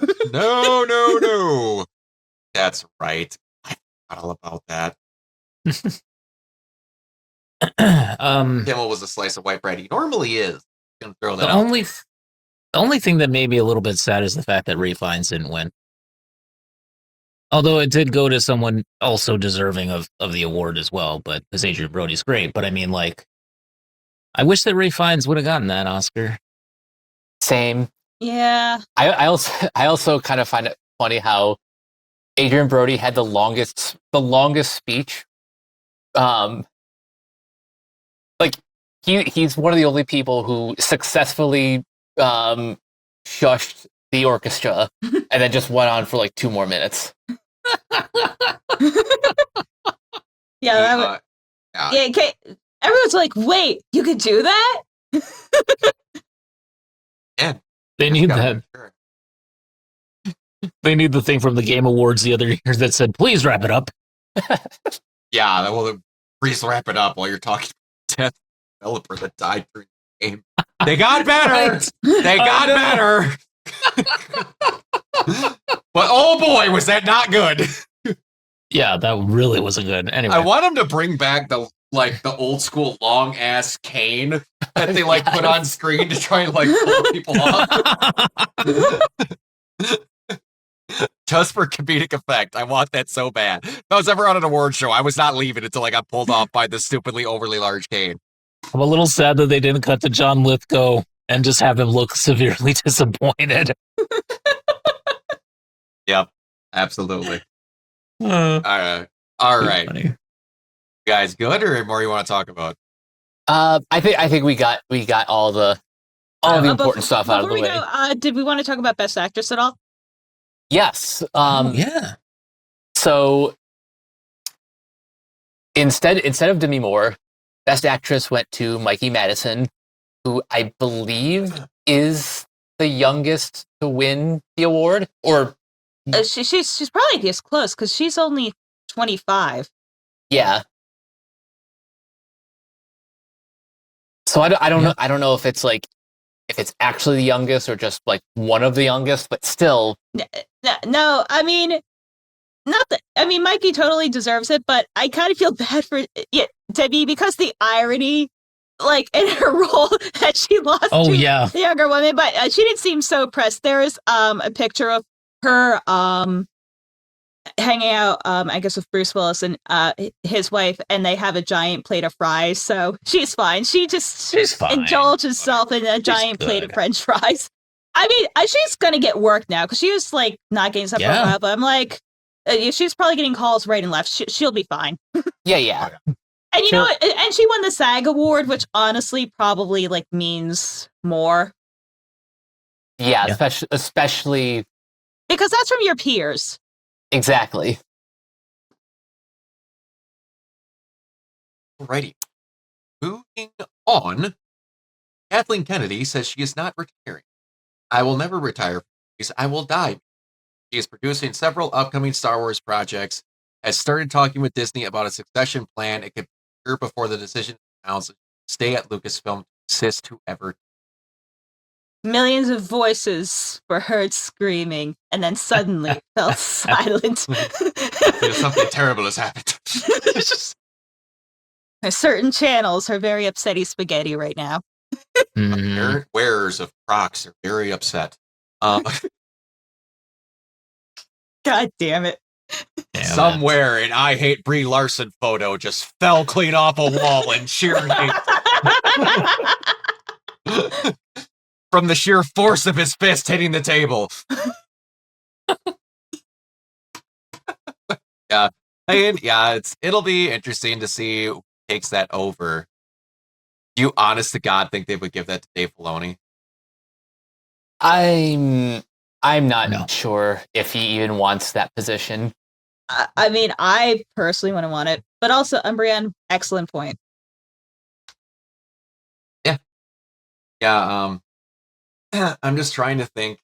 That's right. I forgot all about that. Kimmel was a slice of white bread. He normally is. Gonna throw that the only thing that made me a little bit sad is the fact that Ray Fiennes didn't win. Although it did go to someone also deserving of the award as well, but because Adrian Brody's great. But I mean, I wish that Ray Fiennes would have gotten that Oscar. Same. Yeah. I also kind of find it funny how Adrian Brody had the longest speech. He's one of the only people who successfully shushed the orchestra and then just went on for 2 more minutes. Yeah. Okay. Everyone's like, wait, you could do that? Yeah. They need that. Sure. They need the thing from the Game Awards the other year that said, please wrap it up. Yeah, well, please wrap it up while you're talking about death developer that died during the game. They got better. They got better. But oh boy, was that not good. Yeah, that really wasn't good. Anyway, I want them to bring back the old school long ass cane that they put on screen to try and pull people off. Just for comedic effect. I want that so bad. If I was ever on an award show, I was not leaving until I got pulled off by this stupidly overly large cane. I'm a little sad that they didn't cut to John Lithgow and just have him look severely disappointed. Yep, absolutely. All right. Funny. You guys good, or more you want to talk about? I think we got all the important stuff out of the way. Go, did we want to talk about Best Actress at all? Yes. Yeah. So instead of Demi Moore, Best Actress went to Mikey Madison, who I believe is the youngest to win the award. Or she's probably this close because she's only 25. Yeah. So I don't know. I don't know if it's if it's actually the youngest or just one of the youngest, but still. No, I mean, not that. I mean, Mikey totally deserves it, but I kind of feel bad for Debbie, because the irony, in her role, that she lost to the younger woman, but she didn't seem so pressed. There is a picture of her hanging out, I guess, with Bruce Willis and his wife, and they have a giant plate of fries, so she's fine. She's fine. Indulged herself in a giant plate of French fries. I mean, she's gonna get work now, because she was not getting stuff for a while, but I'm she's probably getting calls right and left. She'll be fine. Yeah. And you know what? And she won the SAG award, which honestly probably means more. Yeah. Especially because that's from your peers. Exactly. Alrighty. Moving on. Kathleen Kennedy says she is not retiring. I will never retire from movies. I will die. She is producing several upcoming Star Wars projects, has started talking with Disney about a succession plan. It could be before the decision is announced. stay at Lucasfilm to assist whoever. Millions of voices were heard screaming, and then suddenly fell silent. Something terrible has happened. Certain channels are very upsetty spaghetti right now. Mhm. Wearers of Crocs are very upset. God damn it. Damn Somewhere an I Hate Brie Larson photo just fell clean off a wall in sheer hate. From the sheer force of his fist hitting the table. Yeah. It'll be interesting to see who takes that over. Do you honest to God think they would give that to Dave Filoni? I'm not No. sure if he even wants that position. I mean, I personally wouldn't want it, but also, Umbrian, excellent point. Yeah, I'm just trying to think.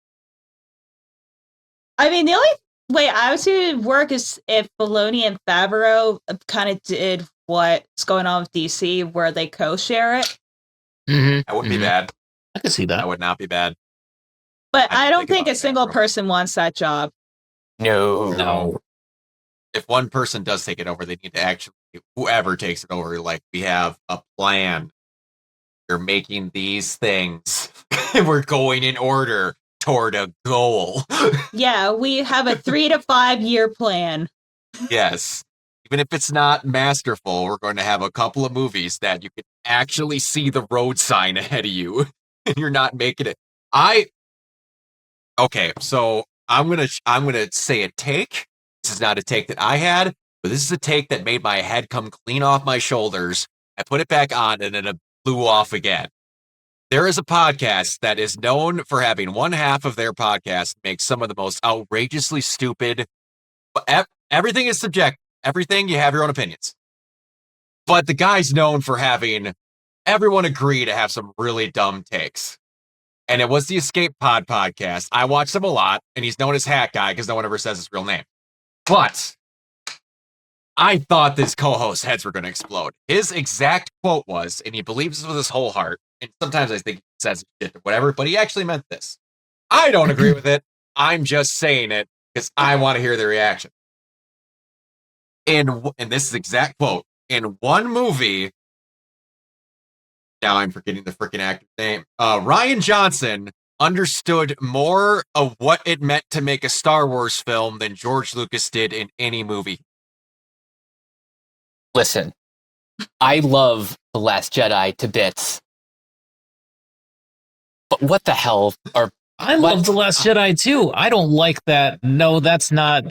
I mean, the only way I would see it work is if Filoni and Favreau kind of did what's going on with DC, where they co-share it. Mhm. That wouldn't be bad. I can see that. That would not be bad. But I I don't think think about a single Favreau. person wants that job. No. If one person does take it over, they need to actually, whoever takes it over, like, we have a plan. You're making these things. We're going in order toward a goal. Yeah, we have a 3 to 5 year plan. Yes. Even if it's not masterful, we're going to have a couple of movies that you can actually see the road sign ahead of you, and you're not making it. Okay, so I'm gonna say a take. This is not a take that I had, but this is a take that made my head come clean off my shoulders. I put it back on, and then it blew off again. There is a podcast that is known for having one half of their podcast make some of the most outrageously stupid. Everything is subjective. Everything, you have your own opinions. But the guy's known for having everyone agree to have some really dumb takes. And it was the Escape Pod podcast. I watched him a lot, and he's known as Hat Guy because no one ever says his real name. But I thought this co-host's heads were going to explode. His exact quote was, and he believes this with his whole heart, and sometimes I think he says shit or whatever, but he actually meant this. I don't agree with it. I'm just saying it because I want to hear the reaction. And this is exact quote. In one movie, now I'm forgetting the freaking actor's name. Rian Johnson understood more of what it meant to make a Star Wars film than George Lucas did in any movie. Listen, I love The Last Jedi to bits. But what the hell are I love The Last Jedi too. I don't like that. No, that's not.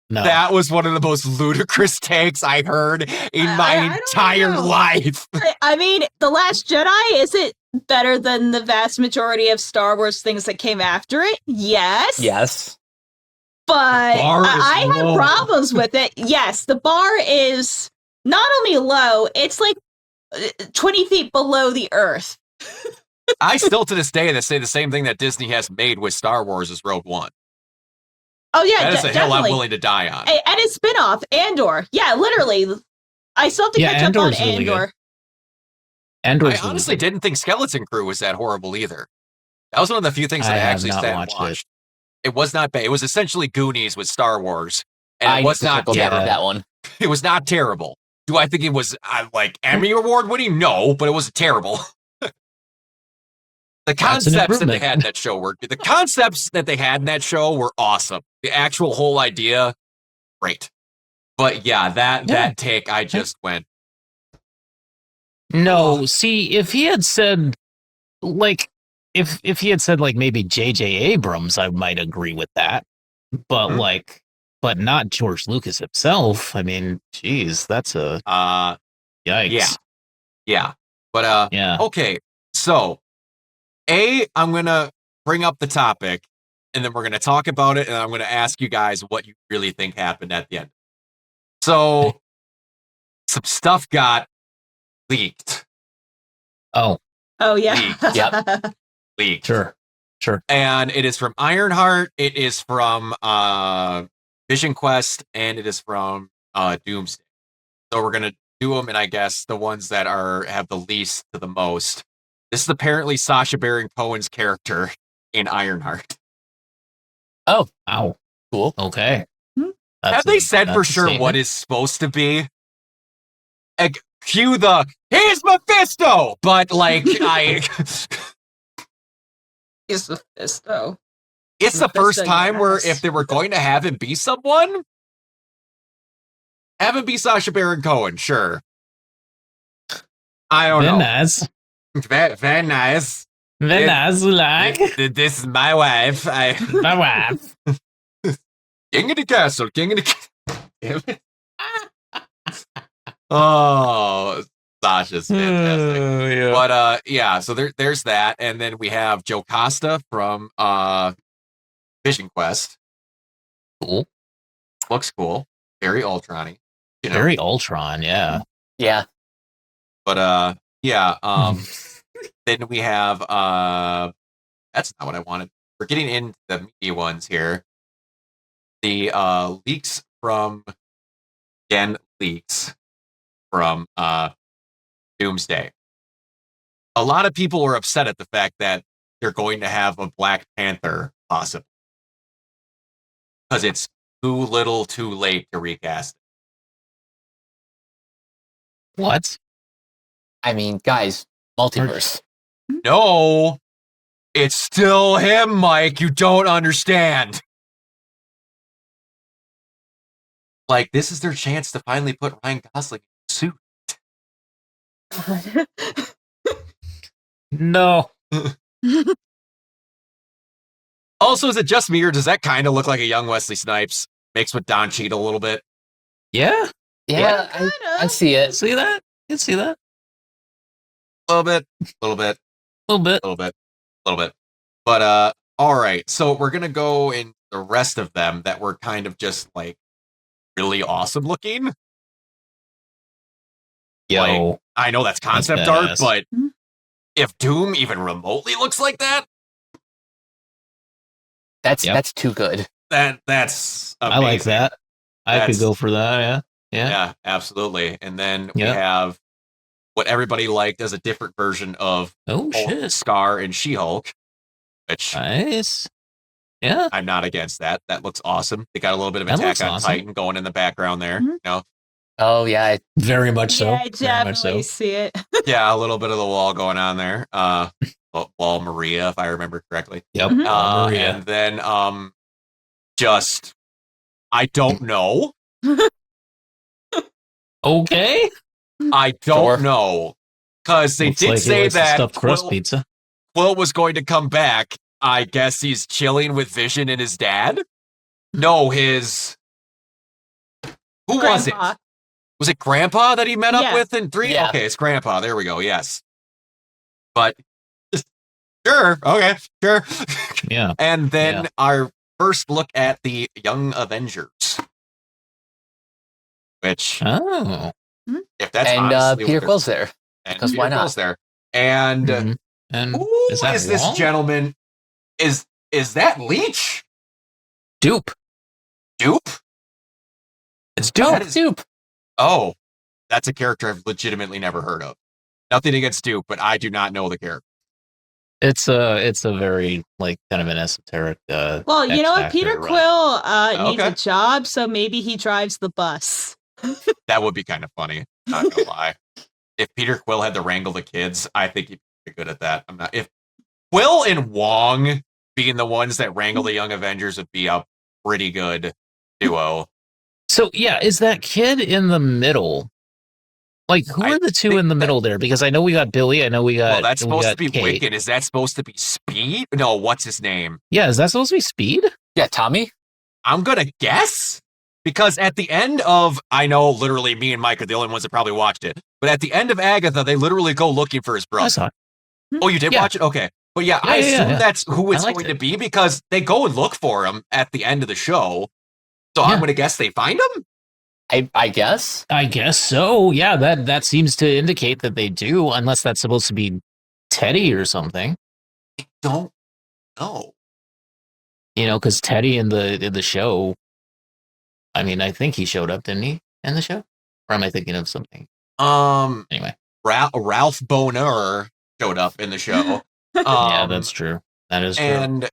No. That was one of the most ludicrous takes I heard in my entire life. I mean, The Last Jedi, is it better than the vast majority of Star Wars things that came after it? Yes. Yes. But I have problems with it. Yes, the bar is not only low, it's like 20 feet below the earth. I still to this day say the same thing that Disney has made with Star Wars as Rogue One. Oh yeah, that is a hill I'm willing to die on. And his spinoff, Andor. Yeah, literally. I still have to catch up on Andor. I honestly didn't think Skeleton Crew was that horrible either. That was one of the few things that I actually sat and watched. It was not bad. It was essentially Goonies with Star Wars, and it was not terrible. That one. It was not terrible. Do I think it was like Emmy Award winning? No, but it was terrible. The concepts that they had in that show were awesome. The actual whole idea, great. But yeah, that take, I just went. No, see, if he had said like if he had said like maybe J.J. Abrams, I might agree with that. But but not George Lucas himself. I mean, geez, that's a yikes. Yeah. But okay, so I'm gonna bring up the topic, and then we're gonna talk about it, and I'm gonna ask you guys what you really think happened at the end. So some stuff got leaked. Oh yeah. Leaked. Yep. Leaked. Sure. And it is from Ironheart, it is from Vision Quest, and it is from Doomsday. So we're gonna do them, and I guess the ones that have the least to the most. This is apparently Sacha Baron Cohen's character in Ironheart. Oh, Wow. cool. Okay. Hmm? Have they said for sure what it's supposed to be? Like, cue the here's Mephisto, but like Is Mephisto? it's the first Mephisto, time where yes. if they were going to have him be someone, have him be Sacha Baron Cohen, sure. I don't Very know. nice. Very nice. Very It- nice, like. This is my wife. My wife. King of the castle. King of the Damn it. Oh, Sasha's fantastic. Yeah. But yeah, so there's that, and then we have Joe Costa from Vision Quest. Cool. Looks cool. Very Ultron-y. You know? Very Ultron, yeah. Yeah. But yeah, then we have that's not what I wanted. We're getting into the meaty ones here. The leaks from Doomsday. A lot of people were upset at the fact that they're going to have a Black Panther possibly. Because it's too little too late to recast it. What? I mean, guys, multiverse. No, it's still him, Mike. You don't understand. Like, this is their chance to finally put Ryan Gosling in a suit. No. Also, is it just me, or does that kind of look like a young Wesley Snipes mixed with Don Cheadle a little bit? Yeah. Yeah, I see it. See that? You see that? A little bit, a little bit, A little bit. a little bit, a little bit. But all right. So we're gonna go in the rest of them that were kind of just like really awesome looking. Yo. I know that's concept That's art, badass. but Mhm. if Doom even remotely looks like that, That's too good. that's amazing. I like that. I That's- could go for that, yeah. Yeah. Yeah, absolutely. And then we Yeah. have what everybody liked as a different version of Oh, Hulk, shit. Scar, and She-Hulk, which Nice. Yeah. I'm not against that. That looks awesome. They got a little bit of That Attack looks on awesome. Titan going in the background there. Mhm. You know? Oh yeah, Very much so. Yeah, I Very much so. definitely see it. Yeah, a little bit of the wall going on there. Wall Maria, if I remember correctly. Yep. Mhm. Maria. And then just I don't know. Okay. I don't Sure. know. Because they Looks did like he say likes the that stuffed crust Quill, pizza. Quill was going to come back. I guess he's chilling with Vision and his dad. No, his who was it? Grandpa. Was it Grandpa that he met up Yeah. with in 3? Yeah. Okay, it's Grandpa. There we go. Yes. But sure. Okay. Sure. Yeah. And then Yeah. our first look at the Young Avengers. Which, Oh. if that's and honestly what Peter they're- Quill's there. and 'cause Peter why not? Quill's there. And Mhm. And who is that is this wrong? gentleman? Is that Leech? Dupe. Dupe? It's That Dupe. is- Dupe. Oh, that's a character I've legitimately never heard of. Nothing against Dupe, but I do not know the character. It's a very like kind of an esoteric. Well, you know what? X-Factor Peter run. Quill needs Okay. a job, so maybe he drives the bus. That would be kind of funny. Not gonna lie. If Peter Quill had to wrangle the kids, I think he'd be good at that. I'm not. If Quill and Wong being the ones that wrangle the Young Avengers would be a pretty good duo. So yeah, is that kid in the middle? Like, who I are the two think in the that- middle there? Because I know we got Billy. I know we got. Well, that's we supposed got to be Kate. Wicked. Is that supposed to be Speed? No, what's his name? Yeah, is that supposed to be Speed? Yeah, Tommy. I'm gonna guess because at the end of, I know literally me and Mike are the only ones that probably watched it, but at the end of Agatha, they literally go looking for his I brother. saw it. Oh, you did Yeah. watch it? Okay. But yeah, Yeah, I yeah, assume yeah. that's who it's I liked going to it. be because they go and look for him at the end of the show. So Yeah. I'm going to guess they find him? I guess. I guess so. Yeah, that seems to indicate that they do, unless that's supposed to be Teddy or something. Don't know. You know, because Teddy in the show. I mean, I think he showed up, didn't he, in the show? Or am I thinking of something? Anyway, Ralph Boner showed up in the show. yeah, that's true. That is true. And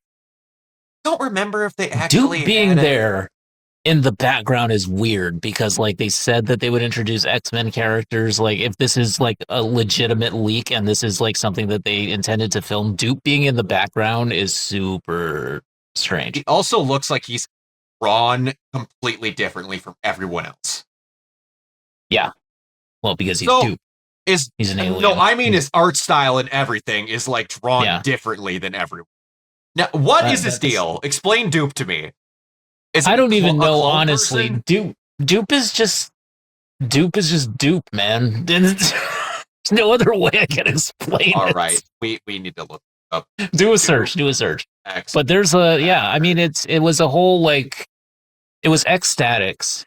don't remember if they actually Duke being had there in the background is weird because like they said that they would introduce X-Men characters. Like if this is like a legitimate leak and this is like something that they intended to film, Duke being in the background is super strange. He also looks like he's drawn completely differently from everyone else. Yeah. Well, because he's So, Duke. He's an alien. No, I mean his art style and everything is like drawn differently than everyone. Now, what is this deal? Explain Dupe to me. I don't even know, honestly. Dupe is just Dupe, man. There's no other way I can explain it. All right, we need to look up. Do a search. But there's I mean, it was a whole like, it was X-Statix.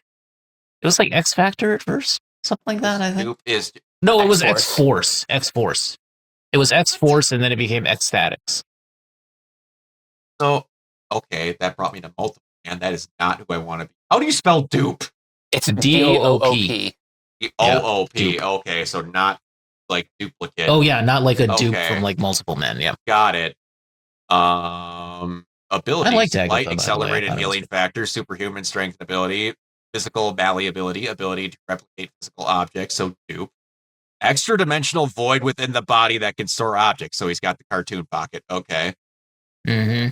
It was like X Factor at first, something like that. I think. Dupe is No, it was X-Force. X-Force. It was X-Force, and then it became X-Statix. So, okay, that brought me to multiple, and that is not who I want to be. How do you spell Dupe? It's D-O-O-P. D-O-O-P. Okay, so not like duplicate. Oh yeah, not like a dupe from like multiple men. Yeah, got it. Abilities: I liked Agatha, light, by the way. accelerated I thought it was healing factor, superhuman strength and ability, physical malleability, ability to replicate physical objects. So Dupe. Extra dimensional void within the body that can store objects. So he's got the cartoon pocket. Okay. Mm-hmm.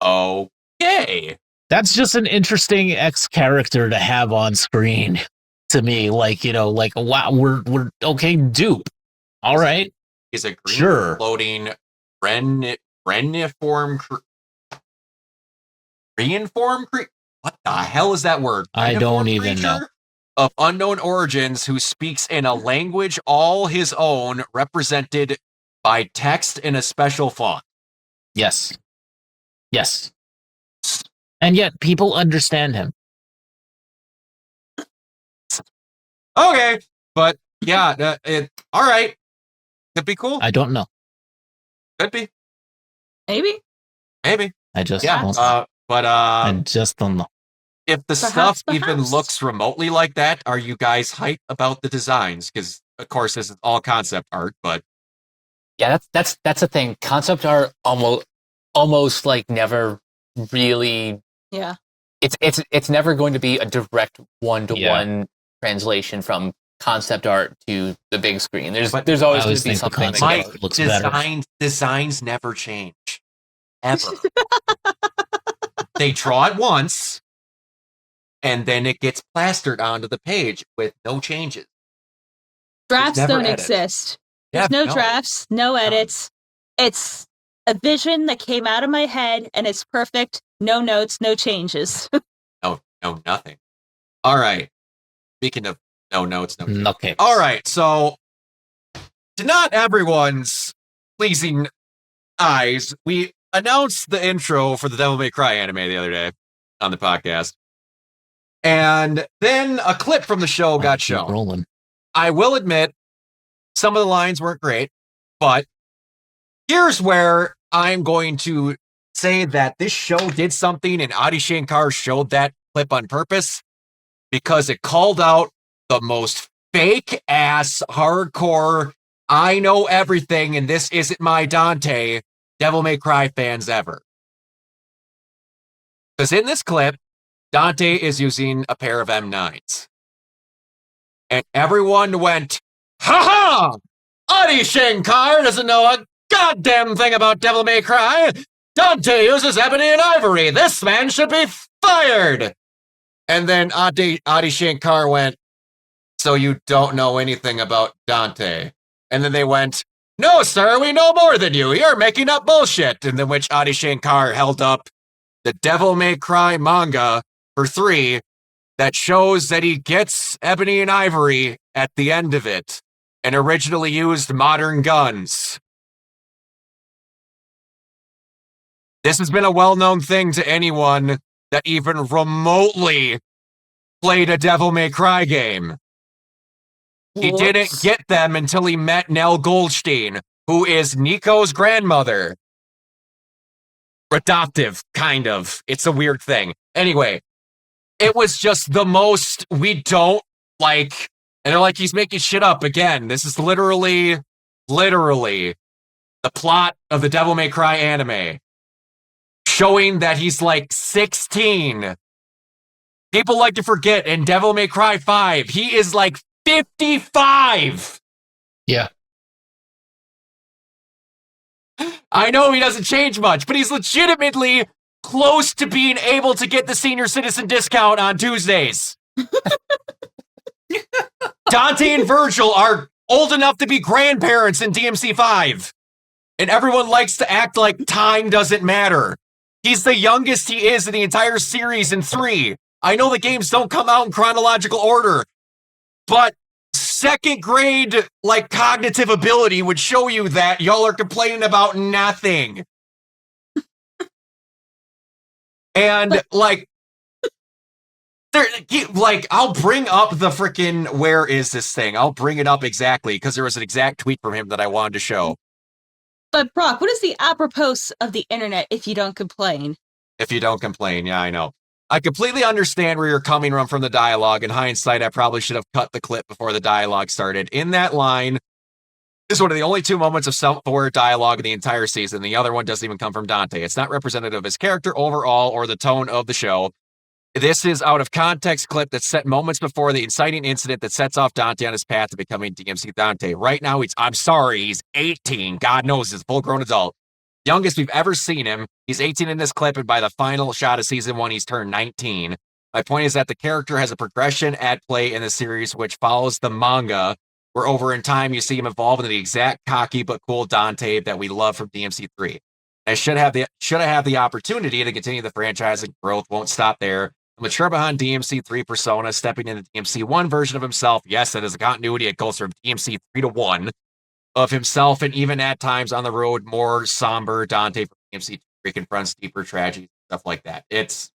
Okay. That's just an interesting X character to have on screen to me. Like, you know, like, wow, we're okay, Dupe. All right. He's a green floating reniform what the hell is that word? I don't even know. Of unknown origins who speaks in a language all his own, represented by text in a special font. Yes. And yet people understand him. Okay, but yeah, all right. Could be cool. I don't know. Could be. Maybe. I just don't know. But I just don't know. If the stuff even looks remotely like that, are you guys hyped about the designs? Because of course this is all concept art, but yeah, that's the thing. Concept art almost like never really. Yeah. It's never going to be a direct one-to-one translation from concept art to the big screen. There's always going to be something that looks better. Designs never change. Ever. They draw it once, and then it gets plastered onto the page with no changes. Drafts don't exist. There's no drafts, no edits. It's a vision that came out of my head, and it's perfect. No notes, no changes. No, nothing. All right. Speaking of no notes, no changes. Okay. All right, so to not everyone's pleasing eyes, we announced the intro for the Devil May Cry anime the other day on the podcast. And then a clip from the show got shown. Rolling. I will admit, some of the lines weren't great, but here's where I'm going to say that this show did something, and Adi Shankar showed that clip on purpose because it called out the most fake-ass, hardcore, I know everything, and this isn't my Dante, Devil May Cry fans ever. Because in this clip, Dante is using a pair of M9s. And everyone went, ha ha! Adi Shankar doesn't know a goddamn thing about Devil May Cry. Dante uses ebony and ivory. This man should be fired. And then Adi Shankar went, so you don't know anything about Dante. And then they went, no, sir, we know more than you. You're making up bullshit. And then which Adi Shankar held up the Devil May Cry manga for 3 that shows that he gets ebony and ivory at the end of it and originally used modern guns. This has been a well-known thing to anyone that even remotely played a Devil May Cry game. He didn't get them until he met Nell Goldstein, who is Nico's grandmother. Adoptive, kind of. It's a weird thing. Anyway, it was just the most, we don't like And they're like, he's making shit up again. This is literally the plot of the Devil May Cry anime, showing that he's like 16. People like to forget in Devil May Cry 5, he is like 55. Yeah. I know he doesn't change much, but he's legitimately close to being able to get the senior citizen discount on Tuesdays. Dante and Virgil are old enough to be grandparents in DMC5. And everyone likes to act like time doesn't matter. He's the youngest he is in the entire series in 3. I know the games don't come out in chronological order, but second grade, like, cognitive ability would show you that y'all are complaining about nothing. And, like, I'll bring up the freaking, where is this thing? I'll bring it up exactly, because there was an exact tweet from him that I wanted to show. But Brock, what is the apropos of the internet if you don't complain? If you don't complain, yeah, I know. I completely understand where you're coming from the dialogue. In hindsight, I probably should have cut the clip before the dialogue started. In that line is one of the only 2 moments of self-aware dialogue in the entire season. The other one doesn't even come from Dante. It's not representative of his character overall or the tone of the show. This is out of context clip that's set moments before the inciting incident that sets off Dante on his path to becoming DMC Dante. Right now, he's 18. God knows, he's a full-grown adult. Youngest we've ever seen him. He's 18 in this clip, and by the final shot of season 1, he's turned 19. My point is that the character has a progression at play in the series, which follows the manga, where over in time you see him evolve into the exact cocky but cool Dante that we love from DMC3. I should have the opportunity to continue the franchise, and growth won't stop there. A mature behind DMC3 persona, stepping into DMC1 version of himself. Yes, that is a continuity. It goes from DMC3 to 1. Of himself, and even at times on the road, more somber Dante from DMC3 confronts deeper tragedies, stuff like that. It's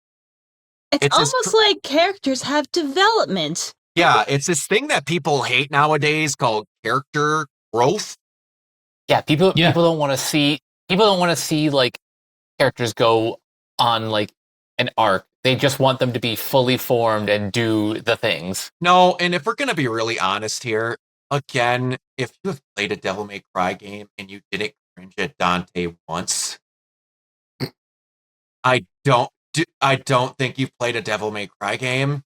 almost like characters have development. Yeah, it's this thing that people hate nowadays called character growth. Yeah, people don't want to see like characters go on like an arc. They just want them to be fully formed and do the things. No, and if we're gonna be really honest here, again, if you have played a Devil May Cry game and you didn't cringe at Dante once, I don't think you've played a Devil May Cry game.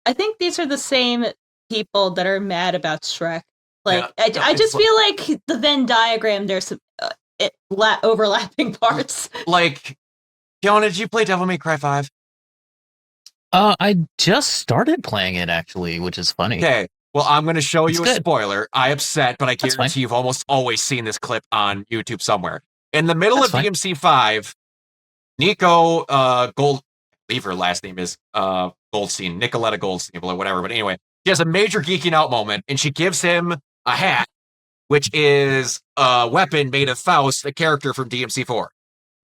I think these are the same people that are mad about Shrek. Like, Yeah, I just feel like the Venn diagram, there's some overlapping parts. Like, Kiona, did you play Devil May Cry 5? I just started playing it, actually, which is funny. Okay. Well, I'm going to show you It's a good. spoiler. I upset, but I That's guarantee fine. you've almost always seen this clip on YouTube somewhere. In the middle That's of fine. DMC5, Nico Gold, I believe her last name is Goldstein, Nicoletta Goldstein, or whatever. But anyway, she has a major geeking out moment, and she gives him a hat, which is a weapon made of Faust, a character from DMC4.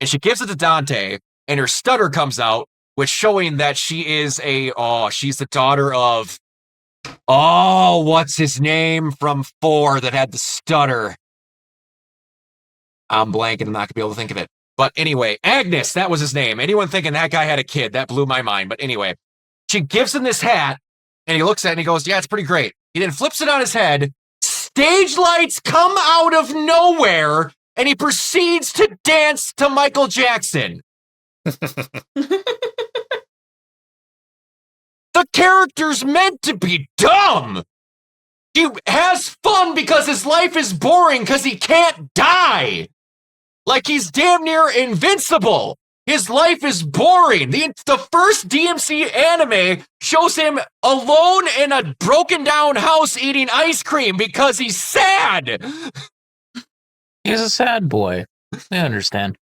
And she gives it to Dante, and her stutter comes out, which showing that she is she's the daughter of, what's his name from 4 that had the stutter? I'm blanking. I'm not going to be able to think of it. But anyway, Agnes, that was his name. Anyone thinking that guy had a kid, that blew my mind. But anyway, she gives him this hat, and he looks at it and he goes, yeah, it's pretty great. He then flips it on his head. Stage lights come out of nowhere, and he proceeds to dance to Michael Jackson. The character's meant to be dumb. He has fun because his life is boring because he can't die. Like, he's damn near invincible. His life is boring. The first DMC anime shows him alone in a broken down house eating ice cream because he's sad. He's a sad boy. I understand.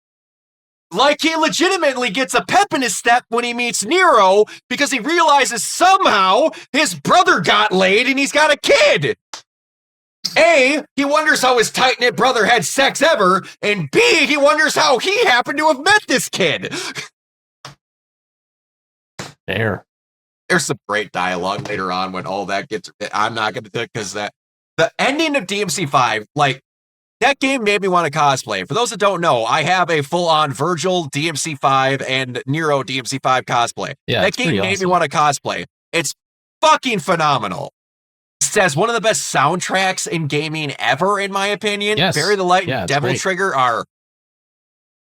Like, he legitimately gets a pep in his step when he meets Nero because he realizes somehow his brother got laid and he's got a kid. A, he wonders how his tight-knit brother had sex ever, and B, he wonders how he happened to have met this kid. There. There's some great dialogue later on when all that gets... I'm not going to do it because the ending of DMC5, like, that game made me want to cosplay. For those that don't know, I have a full-on Virgil DMC5 and Nero DMC5 cosplay. Yeah, that it's game pretty made me awesome. want to cosplay. It's fucking phenomenal. just has one of the best soundtracks in gaming ever, in my opinion. Yes. Bury the Light Yeah, and it's Devil great. Trigger are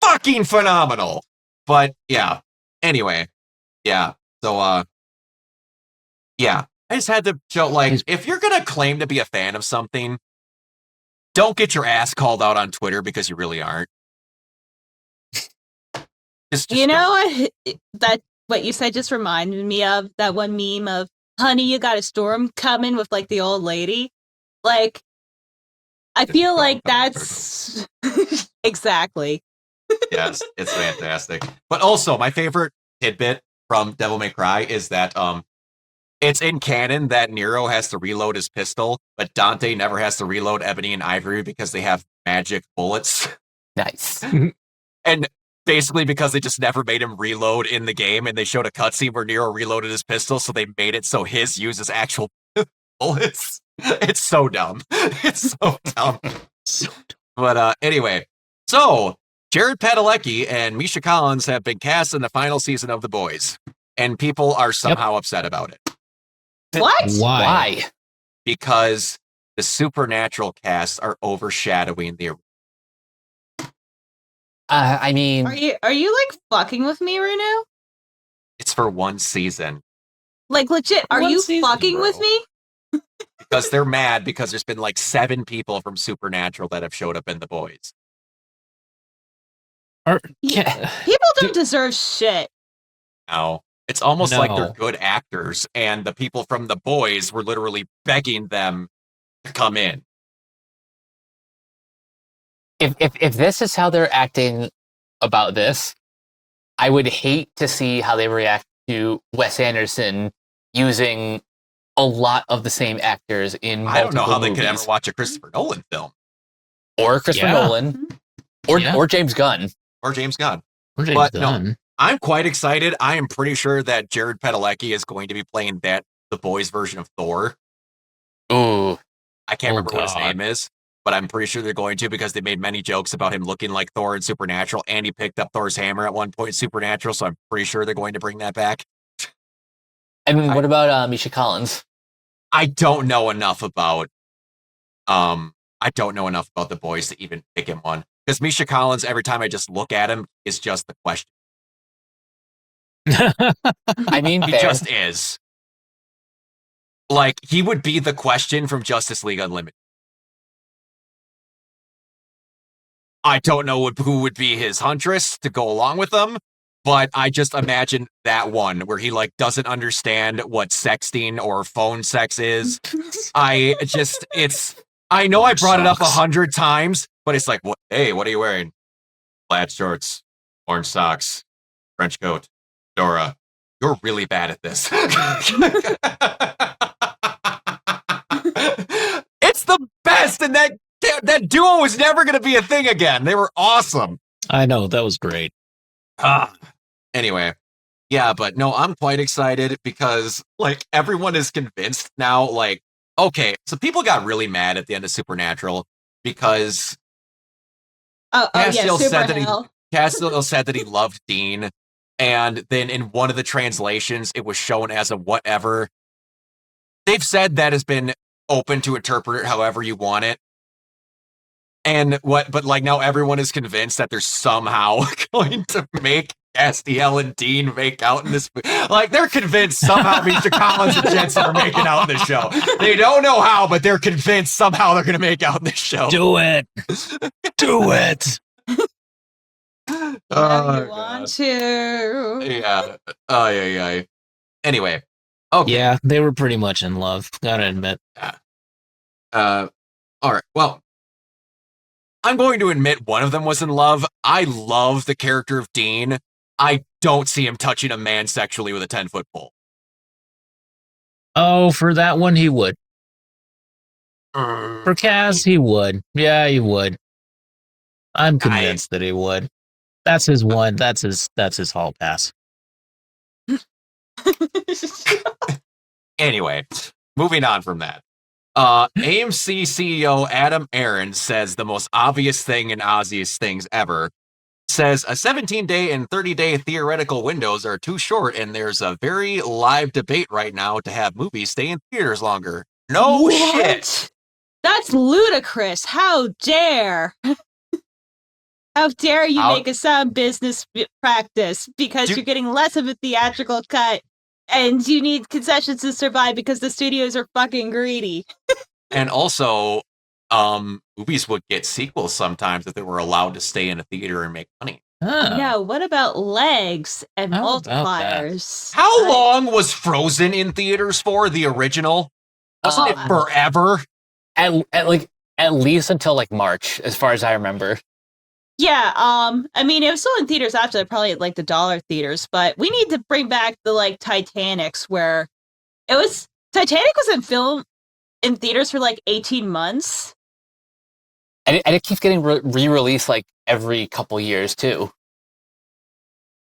fucking phenomenal. But yeah, anyway, yeah. So yeah, I just had to show, like, He's- if you're gonna claim to be a fan of something, don't get your ass called out on Twitter because you really aren't. Just You don't. know what? What you said just reminded me of that one meme of, honey, you got a storm coming with like the old lady. Like, I There's a feel storm like coming, that's exactly. Yes, it's fantastic. But also, my favorite tidbit from Devil May Cry is that it's in canon that Nero has to reload his pistol, but Dante never has to reload Ebony and Ivory because they have magic bullets. Nice. And basically because they just never made him reload in the game, and they showed a cutscene where Nero reloaded his pistol, so they made it so his uses actual bullets. It's so dumb. It's so dumb. But anyway, so Jared Padalecki and Misha Collins have been cast in the final season of The Boys, and people are somehow upset about it What? Why? because the Supernatural cast are overshadowing the. I mean, Are you like fucking with me right now? It's for one season Like legit, are One you season, fucking with bro. me? because they're mad because there's been like 7 people from Supernatural that have showed up in The Boys. Yeah. People don't deserve shit. Now, it's almost like they're No. good actors, and the people from The Boys were literally begging them to come in. if this is how they're acting about this, I would hate to see how they react to Wes Anderson using a lot of the same actors in multiple I don't know how they movies. could ever watch a Christopher Nolan film Or Christopher Yeah. Nolan, or Yeah. or James Gunn. or James Gunn. Or James But no. Gunn. I'm quite excited. I am pretty sure that Jared Padalecki is going to be playing The Boys version of Thor. Ooh, I can't Oh, remember what his God. name is, but I'm pretty sure they're going to because they made many jokes about him looking like Thor in Supernatural, and he picked up Thor's hammer at one point in Supernatural, so I'm pretty sure they're going to bring that back. I mean, what about Misha Collins? I don't know enough about The Boys to even pick him one. Because Misha Collins, every time I just look at him, is just the question. I mean, He fair. just is. Like, he would be the question from Justice League Unlimited. I don't know who would be his huntress to go along with them, but I just imagine that one where he like doesn't understand what sexting or phone sex is. I know I brought it up Socks. 100 times, but it's like, what? Hey, what are you wearing? Plaid shorts, orange socks, French coat. Dora, you're really bad at this. It's the best, and that duo was never going to be a thing again. They were awesome. I know, that was great. Anyway, yeah, but no, I'm quite excited because like everyone is convinced now. Like, okay, so people got really mad at the end of Supernatural because Oh yeah, Castiel super said that hell. Castiel said that he loved Dean, and then in one of the translations, it was shown as a whatever. They've said that has been open to interpret it however you want it. And but like now everyone is convinced that they're somehow going to make Castiel and Dean make out in this. Like they're convinced somehow Misha Collins and Jensen are making out in this show. They don't know how, but they're convinced somehow they're going to make out in this show. Do it. Do it. Whenever you want to. Yeah. Oh, yeah. Anyway. Okay. Yeah, they were pretty much in love, gotta admit. All right. Well, I'm going to admit one of them was in love. I love the character of Dean. I don't see him touching a man sexually with a 10-foot pole. Oh, for that one, he would. For Kaz, he would. Yeah, he would. I'm convinced that he would. That's his one. That's his hall pass. Anyway, moving on from that. AMC CEO Adam Aaron says the most obvious thing and obvious things ever. Says a 17-day and 30-day theoretical windows are too short, and there's a very live debate right now to have movies stay in theaters longer. No What? shit. That's ludicrous. How dare? How dare you How- make a sound business practice because you're getting less of a theatrical cut and you need concessions to survive because the studios are fucking greedy. And also, movies would get sequels sometimes if they were allowed to stay in a theater and make money. I know. What about legs and How about that? multipliers? How long was Frozen in theaters for, the original? Wasn't it forever? At least until like March, as far as I remember. Yeah, I mean, it was still in theaters after, probably at like the dollar theaters, but we need to bring back the like Titanics where Titanic was in film in theaters for like 18 months. And it keeps getting re-released like every couple years too.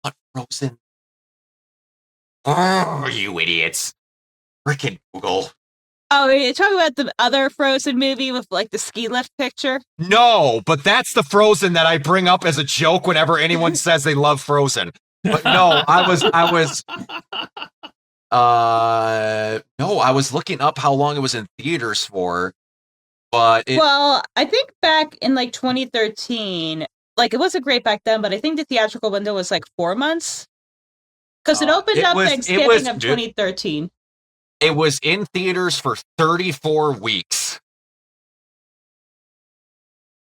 What Frozen? Oh, you idiots. Frickin' Google. Oh, you're talking about the other Frozen movie with like the ski lift picture? No, but that's the Frozen that I bring up as a joke whenever anyone says they love Frozen. But no, I was looking up how long it was in theaters for, but Well, I think back in like 2013, like it wasn't great back then, but I think the theatrical window was like 4 months. Because it opened up Thanksgiving of 2013. It was in theaters for 34 weeks.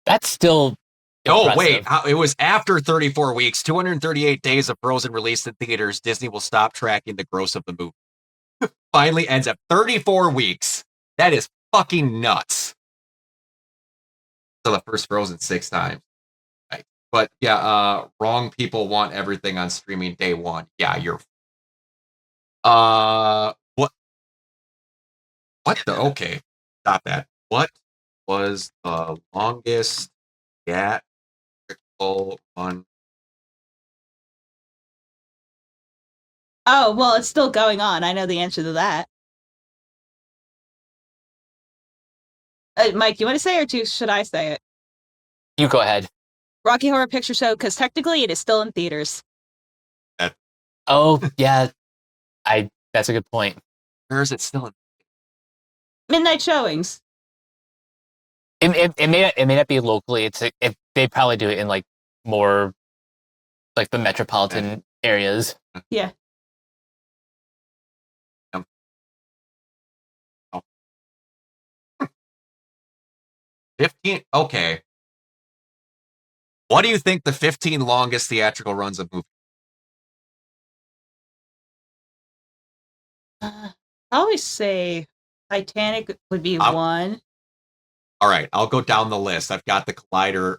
That's still Oh, wait. impressive. It was after 34 weeks, 238 days of Frozen released in theaters. Disney will stop tracking the gross of the movie. Finally ends at 34 weeks. That is fucking nuts. So the first Frozen 6 times. Right. But yeah, wrong people want everything on streaming day one. Yeah, you're. What the? Okay. Stop that. What was the longest theatrical run? Oh, well, it's still going on. I know the answer to that. Mike, you want to say it or should I say it? You go ahead. Rocky Horror Picture Show, because technically it is still in theaters. Oh, yeah. That's a good point. Where is it still in? Midnight showings. It may not be locally. They probably do it in like more like the metropolitan areas. Yeah. Oh. 15. Okay. What do you think the 15 longest theatrical runs of movies? I always say Titanic would be one. All right, I'll go down the list. I've got the Collider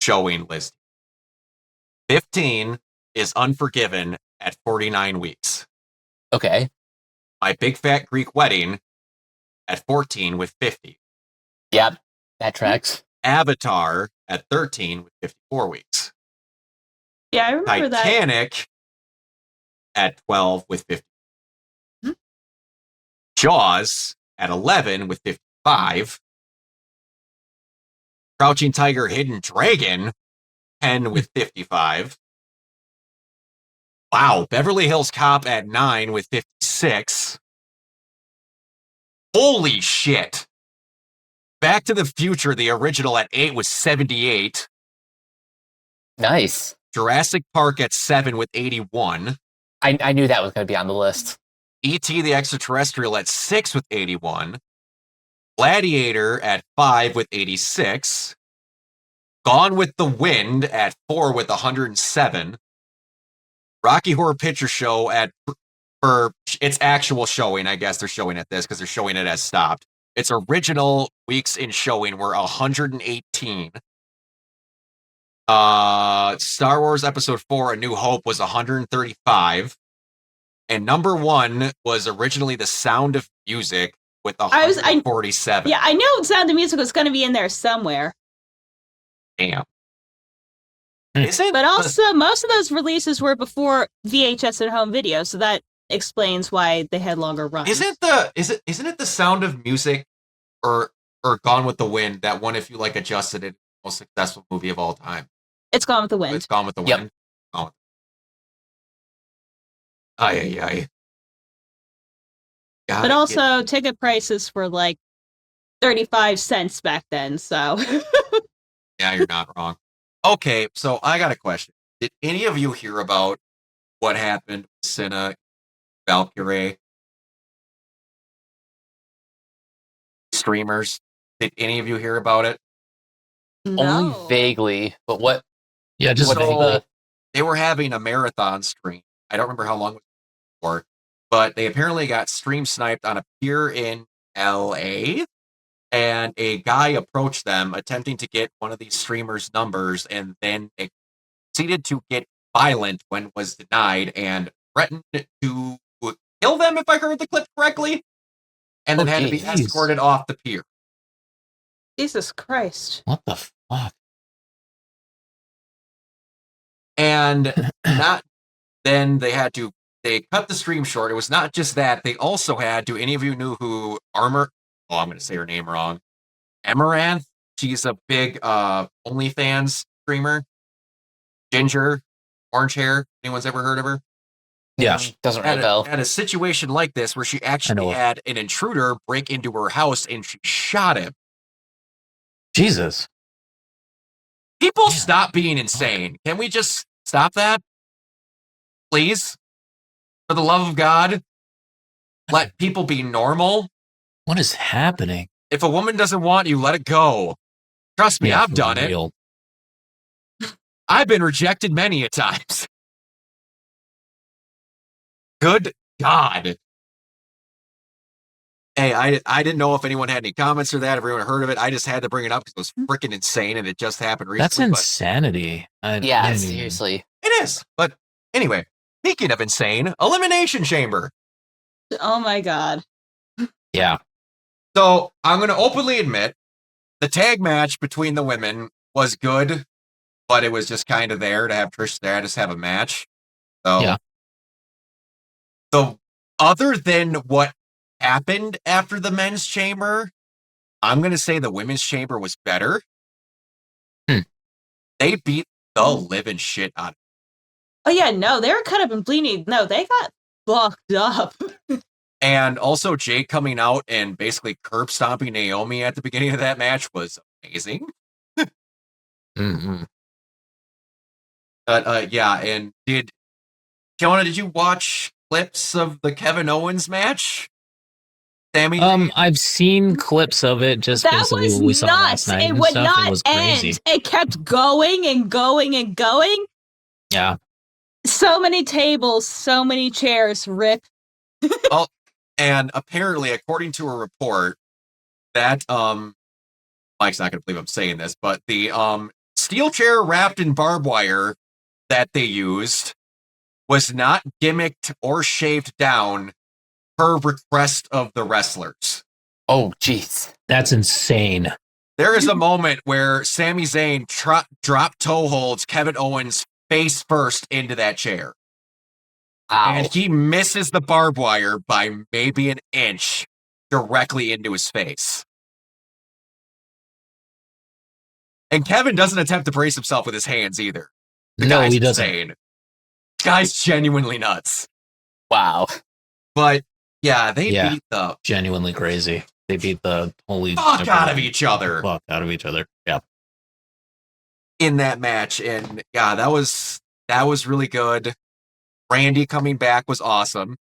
showing list. 15 is Unforgiven at 49 weeks. Okay. My Big Fat Greek Wedding at 14 with 50. Yep, that tracks. Avatar at 13 with 54 weeks. Yeah, I remember Titanic at 12 with 50. Hmm? Jaws at 11 with 55. Crouching Tiger, Hidden Dragon, 10 with 55. Wow, Beverly Hills Cop at 9 with 56. Holy shit. Back to the Future, the original at 8 with 78. Nice. Jurassic Park at 7 with 81. I knew that was going to be on the list. E.T. the Extraterrestrial at 6 with 81. Gladiator at 5 with 86. Gone with the Wind at 4 with 107. Rocky Horror Picture Show for its actual showing, I guess they're showing it this because they're showing it as stopped. Its original weeks in showing were 118. Star Wars Episode 4, A New Hope was 135. And number 1 was originally The Sound of Music with 147. Yeah, I know Sound of Music was going to be in there somewhere. Damn. But also, most of those releases were before VHS and home video, so that explains why they had longer runs. Isn't it The Sound of Music or Gone with the Wind that one, if you like adjusted it, most successful movie of all time? It's Gone with the Wind. It's Gone with the Yep. Wind. Oh. Ay. But also, ticket prices were like 35 cents back then, so. Yeah, you're not wrong. Okay, so I got a question. Did any of you hear about what happened with Cinna, Valkyrie, streamers? Did any of you hear about it? Only No. vaguely, but what? Yeah, just What's vaguely. the? They were having a marathon stream. I don't remember how long it was for, but they apparently got stream sniped on a pier in LA. And a guy approached them attempting to get one of these streamers' numbers, and then it proceeded to get violent when was denied and threatened to kill them, if I heard the clip correctly, and then had to be geez. escorted off the pier. Jesus Christ. What the fuck? And not then they cut the stream short. It was not just that. They also had, do any of you know who I'm going to say her name wrong. Amaranth. She's a big OnlyFans streamer. Ginger, orange hair. Anyone's ever heard of her? Yeah. Doesn't ring a bell. Had a situation like this where she actually had an intruder break into her house and she shot him. Jesus. People stop being insane. Can we just stop that? Please? For the love of God, let people be normal. What is happening? If a woman doesn't want you, let it go. Trust me, I've done it. I've been rejected many a times. Good God. Hey, I didn't know if anyone had any comments or that, if everyone heard of it. I just had to bring it up because it was freaking insane and it just happened recently. That's insanity. Yeah, seriously. It is. But anyway, speaking of insane, Elimination Chamber. Oh my God. Yeah. So I'm going to openly admit the tag match between the women was good, but it was just kind of there to have Trish Stratus have a match. So, yeah. So other than what happened after the men's chamber, I'm going to say the women's chamber was better. They beat the living shit out of it. Oh yeah, no, they were kind of bleeding. No, they got fucked up. And also Jake coming out and basically curb stomping Naomi at the beginning of that match was amazing. Mm-hmm. But yeah, and Kiona, did you watch clips of the Kevin Owens match? Sammy? I've seen clips of it. Just that basically was what we saw nuts. last night. It And would stuff. not It was end. crazy. It kept going and going and going. Yeah. So many tables, so many chairs. Rip. Oh, and apparently, according to a report, that Mike's not going to believe I'm saying this, but the steel chair wrapped in barbed wire that they used was not gimmicked or shaved down per request of the wrestlers. Oh, jeez. That's insane. There is a moment where Sami Zayn drop toe holds Kevin Owens face first into that chair. Ow. And he misses the barbed wire by maybe an inch directly into his face. And Kevin doesn't attempt to brace himself with his hands either. No, he doesn't. Insane. Guy's genuinely nuts. Wow. But yeah, they beat the genuinely crazy. They beat the holy fuck out of each other. Fuck out of each other. Yeah. In that match, and yeah, that was really good. Randy coming back was awesome.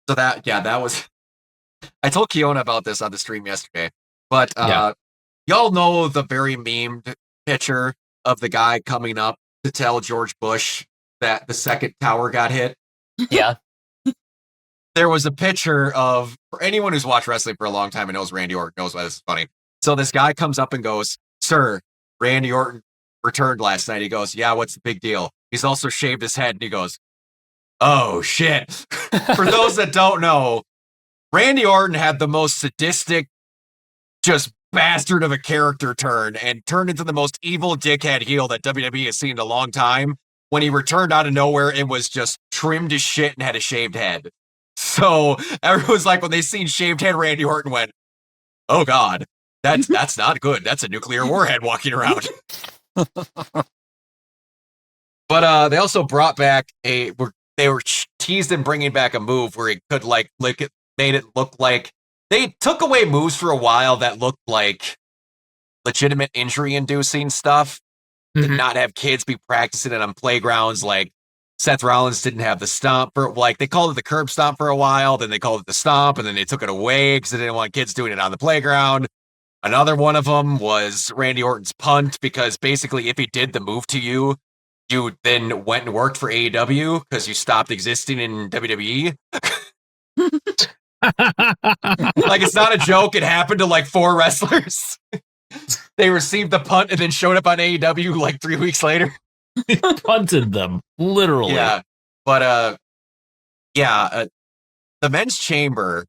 So that was. I told Kiona about this on the stream yesterday, but y'all know the very memed picture of the guy coming up to tell George Bush that the second tower got hit. Yeah. There was a picture of, for anyone who's watched wrestling for a long time and knows Randy Orton knows why this is funny. So this guy comes up and goes, "Sir, Randy Orton returned last night." He goes, "Yeah, what's the big deal?" He's also shaved his head, and he goes, "Oh, shit." For those that don't know, Randy Orton had the most sadistic, just bastard of a character turn and turned into the most evil dickhead heel that WWE has seen in a long time when he returned out of nowhere and was just trimmed as shit and had a shaved head. So everyone's like, when they seen shaved head Randy Orton, went, "Oh God, that's not good. That's a nuclear warhead walking around." But they also brought back they they were teased in bringing back a move where he could like it, made it look like they took away moves for a while that looked like legitimate injury-inducing stuff. Did not have kids be practicing it on playgrounds. Like Seth Rollins didn't have the stomp for like they called it the curb stomp for a while, then they called it the stomp, and then they took it away because they didn't want kids doing it on the playground. Another one of them was Randy Orton's punt, because basically if he did the move to you, you then went and worked for AEW because you stopped existing in WWE. Like, it's not a joke. It happened to like 4 wrestlers. They received the punt and then showed up on AEW like 3 weeks later. Punted them, literally. Yeah. But, the men's chamber,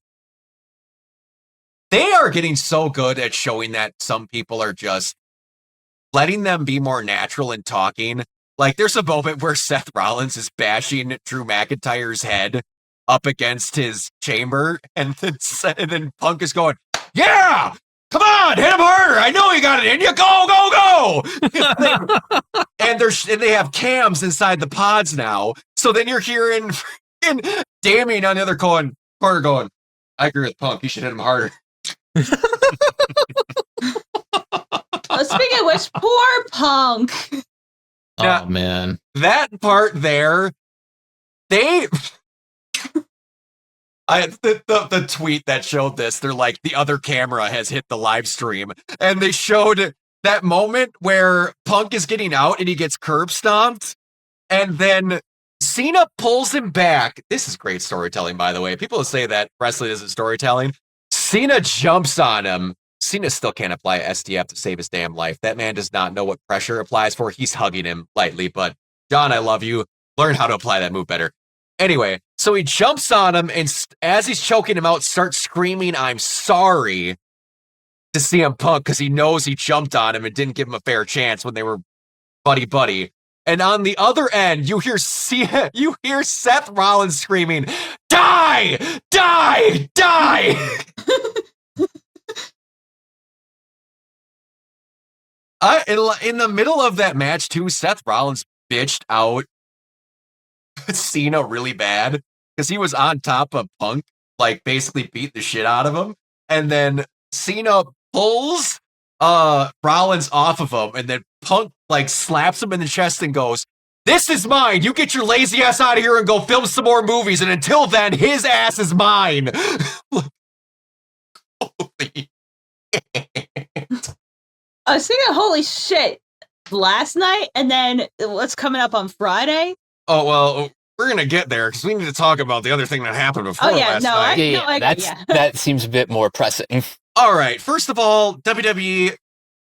they are getting so good at showing that some people are just letting them be more natural in talking. Like, there's a moment where Seth Rollins is bashing Drew McIntyre's head up against his chamber, and then Punk is going, yeah! Come on, hit him harder! I know you got it in you! Go, go, go! And they have cams inside the pods now, so then you're hearing Damien on the other corner going, I agree with Punk, you should hit him harder. Speaking of which, poor Punk. Now, oh man, that part there, the tweet that showed this, they're like, the other camera has hit the live stream, and they showed that moment where Punk is getting out and he gets curb stomped, and then Cena pulls him back. This is great storytelling, by the way. People say that wrestling isn't storytelling. Cena jumps on him. Cena still can't apply a STF to save his damn life. That man does not know what pressure applies for. He's hugging him lightly, but John, I love you. Learn how to apply that move better. Anyway, so he jumps on him, and as he's choking him out, starts screaming, I'm sorry, to CM Punk, because he knows he jumped on him and didn't give him a fair chance when they were buddy-buddy. And on the other end, you hear Seth Rollins screaming, die! Die! Die! In the middle of that match, too, Seth Rollins bitched out Cena really bad because he was on top of Punk, like basically beat the shit out of him. And then Cena pulls Rollins off of him, and then Punk like slaps him in the chest and goes, this is mine. You get your lazy ass out of here and go film some more movies. And until then, his ass is mine. Holy Speaking of holy shit, last night and then what's coming up on Friday? Oh, well, we're going to get there because we need to talk about the other thing that happened before last night. That seems a bit more pressing. All right. First of all, WWE,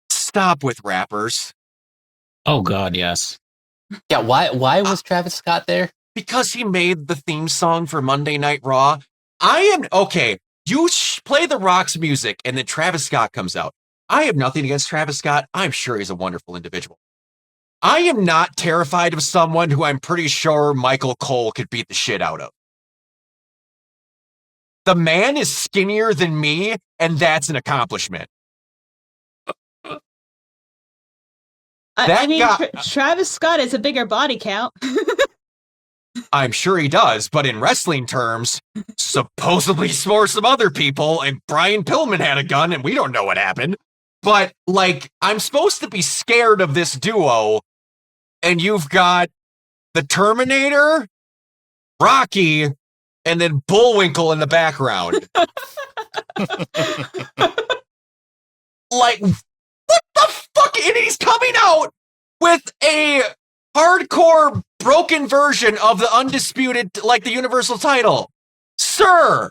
stop with rappers. Oh, God, yes. Yeah, why was Travis Scott there? Because he made the theme song for Monday Night Raw. Okay, you play The Rock's music and then Travis Scott comes out. I have nothing against Travis Scott. I'm sure he's a wonderful individual. I am not terrified of someone who I'm pretty sure Michael Cole could beat the shit out of. The man is skinnier than me, and that's an accomplishment. Travis Scott is a bigger body count. I'm sure he does, but in wrestling terms, supposedly for some other people, and Brian Pillman had a gun, and we don't know what happened. But, like, I'm supposed to be scared of this duo, and you've got the Terminator, Rocky, and then Bullwinkle in the background. Like, what the fuck? And he's coming out with a hardcore broken version of the undisputed, like the Universal title. Sir,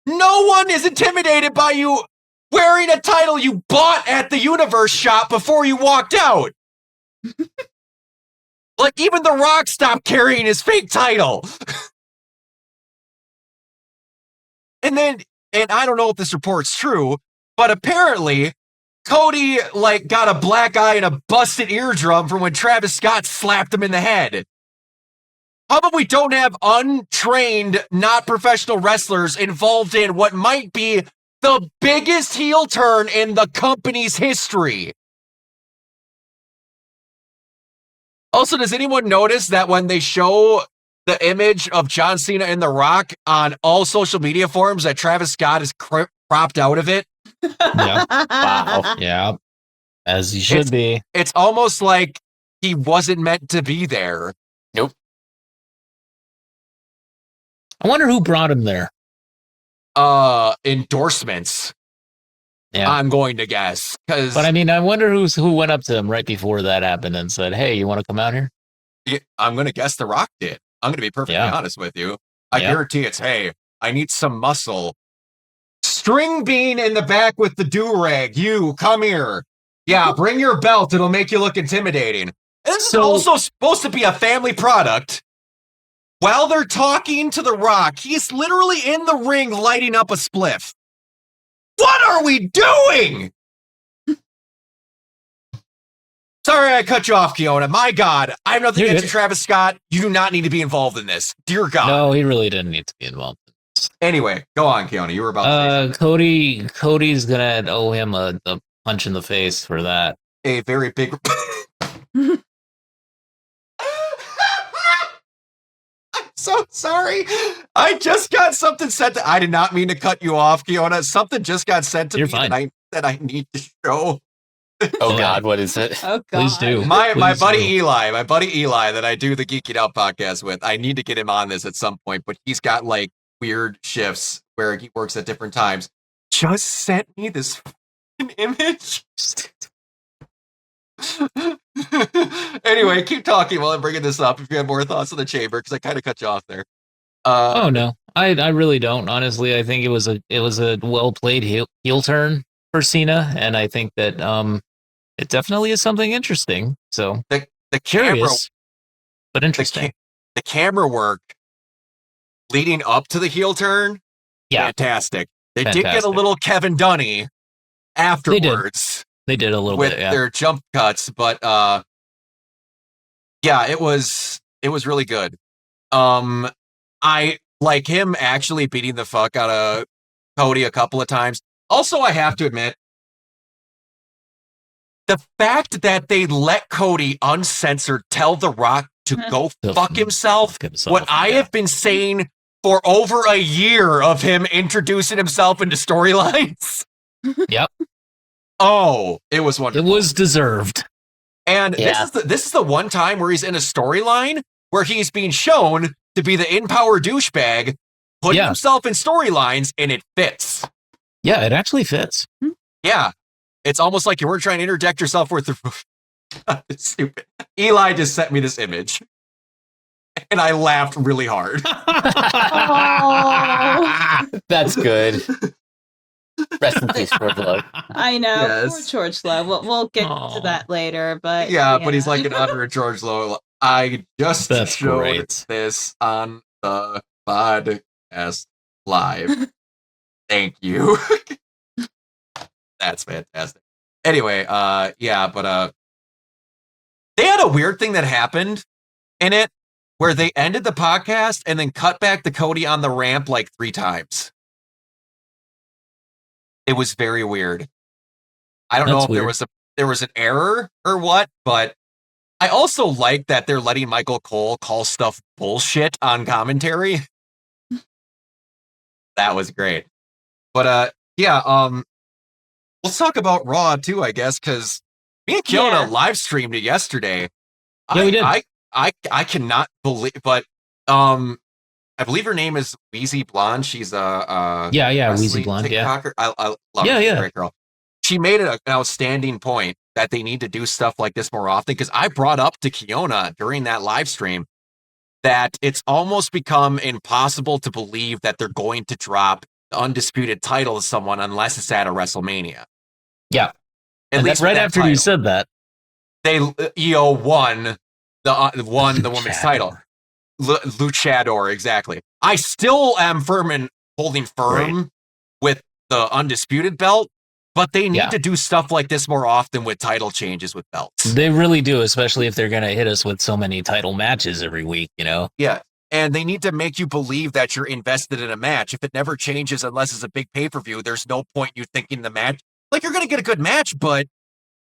no one is intimidated by you wearing a title you bought at the Universe shop before you walked out. Like, even The Rock stopped carrying his fake title. And I don't know if this report's true, but apparently Cody, like, got a black eye and a busted eardrum from when Travis Scott slapped him in the head. How about we don't have untrained, not professional wrestlers involved in what might be the biggest heel turn in the company's history? Also, does anyone notice that when they show the image of John Cena and The Rock on all social media forums that Travis Scott is cropped out of it. Yeah. Wow. Yeah. As he should be. It's almost like he wasn't meant to be there. Nope. I wonder who brought him there. Endorsements. Yeah. I'm going to guess. But I mean, I wonder who went up to him right before that happened and said, "Hey, you want to come out here?" I'm going to guess The Rock did. I'm going to be perfectly honest with you. I guarantee it's, hey, I need some muscle. String bean in the back with the do-rag. You, come here. Yeah, bring your belt. It'll make you look intimidating. This is also supposed to be a family product. While they're talking to The Rock, he's literally in the ring lighting up a spliff. What are we doing? Sorry I cut you off, Kiona. My God, I have nothing against you, Travis Scott. You do not need to be involved in this. Dear God. No, he really didn't need to be involved. Anyway, go on, Kiona. You were about to say Cody's gonna owe him a punch in the face for that. a very big... I'm so sorry. I just got something sent to... I did not mean to cut you off, Kiona. Something just got sent to You're me fine. that I need to show. Oh God, what is it? Oh God. Please do. My Please buddy do. Eli, that I do the Geeking Out podcast with, I need to get him on this at some point, but he's got like weird shifts where he works at different times. Just sent me this fucking image. Anyway, keep talking while I'm bringing this up if you have more thoughts on the chamber, because I kind of cut you off there. Oh no, I really don't. Honestly, I think it was a well played heel turn for Cena, and I think that it definitely is something interesting. So the curious, camera, but interesting. The camera work leading up to the heel turn, fantastic. They did get a little Kevin Dunny afterwards. They did a little with bit, their jump cuts, but yeah, it was really good. I like him actually beating the fuck out of Cody a couple of times. Also, I have to admit, the fact that they let Cody uncensored tell The Rock to go fuck himself, what I have been saying for over a year of him introducing himself into storylines. Yep. Oh, it was wonderful. It was deserved. And this is the one time where he's in a storyline where he's being shown to be the in-power douchebag, putting himself in storylines, and it fits. Yeah, it actually fits. Yeah. It's almost like you weren't trying to interject yourself with the... Stupid. Eli just sent me this image. And I laughed really hard. Oh. That's good. Rest in peace, George Love. I know. Poor George Love. We'll get to that later, but but he's like an utter George Love. I just showed great. this on the podcast live. Thank you. That's fantastic. Anyway, but they had a weird thing that happened in it where they ended the podcast and then cut back to Cody on the ramp like 3 times. It was very weird. I don't know if there was an error or what, but I also like that they're letting Michael Cole call stuff bullshit on commentary. That was great. But let's talk about Raw too, I guess, because me and Kiona live streamed it yesterday. Yeah, we did. I cannot believe, but I believe her name is Wheezy Blonde. She's a Wheezy Blonde. TikToker. I love her. She's a great girl. She made it an outstanding point that they need to do stuff like this more often, because I brought up to Kiona during that live stream that it's almost become impossible to believe that they're going to drop the undisputed title to someone unless it's at a WrestleMania. Yeah. At least right after you said that, they won the women's title. Luchador, exactly. I still am holding firm with the undisputed belt, but they need to do stuff like this more often with title changes with belts. They really do, especially if they're going to hit us with so many title matches every week, you know? Yeah. And they need to make you believe that you're invested in a match. If it never changes unless it's a big pay-per-view, there's no point you thinking the match. Like, you're going to get a good match, but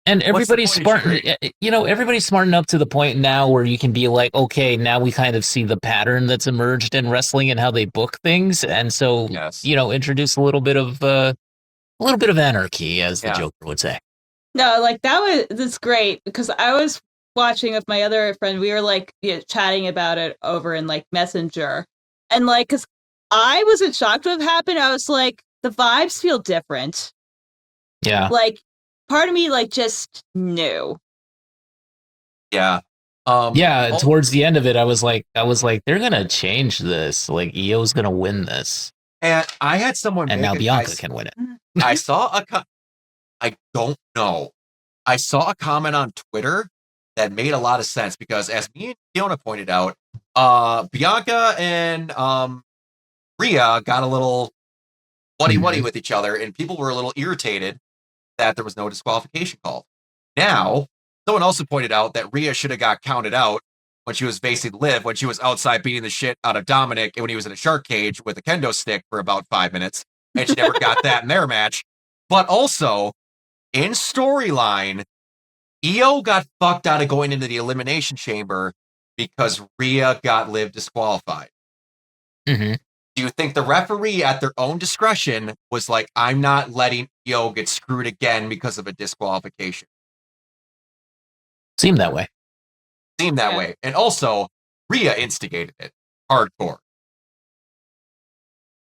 And What's the everybody's point smart, of cheering? everybody's smart enough to the point now where you can be like, okay, now we kind of see the pattern that's emerged in wrestling and how they book things, and so Yes. introduce a little bit of anarchy, as the Yeah. Joker would say. No, like that's great because I was watching with my other friend. We were like chatting about it over in like Messenger, and like because I wasn't shocked what happened. I was like, the vibes feel different. Yeah, Like part of me like just knew. Yeah. yeah. Oh, Towards the end of it, I was like, they're gonna change this. Like, Io's gonna win this, and I had someone and make now it. Bianca can win it. I saw I don't know. I saw a comment on Twitter that made a lot of sense because, as me and Fiona pointed out, Bianca and Rhea got a little buddy with each other, and people were a little irritated that there was no disqualification called. Now, someone also pointed out that Rhea should have got counted out when she was facing Liv, when she was outside beating the shit out of Dominic, and when he was in a shark cage with a kendo stick for about 5 minutes, and she never got that in their match. But also, in storyline, Io got fucked out of going into the Elimination Chamber because Rhea got Liv disqualified. Mm-hmm. Do you think the referee, at their own discretion, was like, I'm not letting Io get screwed again because of a disqualification? Seemed that way. Seemed that way. And also, Rhea instigated it hardcore.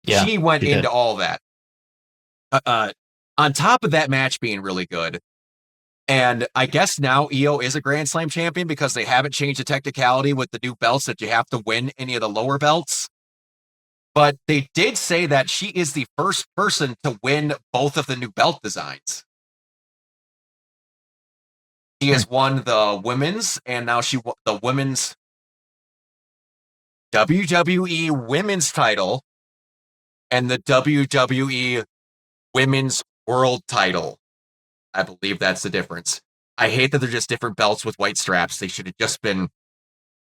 Yeah, She went she did. into all that. On top of that match being really good, and I guess now Io is a Grand Slam champion because they haven't changed the technicality with the new belts that you have to win any of the lower belts. But they did say that she is the first person to win both of the new belt designs. She has won the women's, and now she won the women's WWE women's title and the WWE women's world title. I believe that's the difference. I hate that they're just different belts with white straps. They should have just been.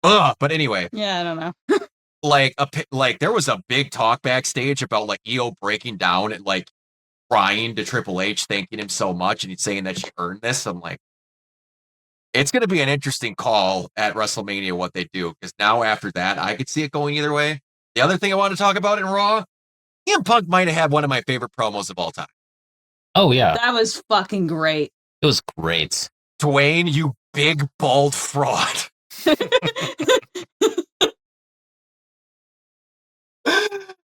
Ugh. But anyway. Yeah, I don't know. like there was a big talk backstage about like Io breaking down and like crying to Triple H, thanking him so much, and he's saying that she earned this. I'm like, it's going to be an interesting call at WrestleMania what they do, because now after that, I could see it going either way. The other thing I want to talk about in Raw, CM Punk might have had one of my favorite promos of all time. Oh yeah, That was fucking great. it was great. Dwayne, you big bald fraud.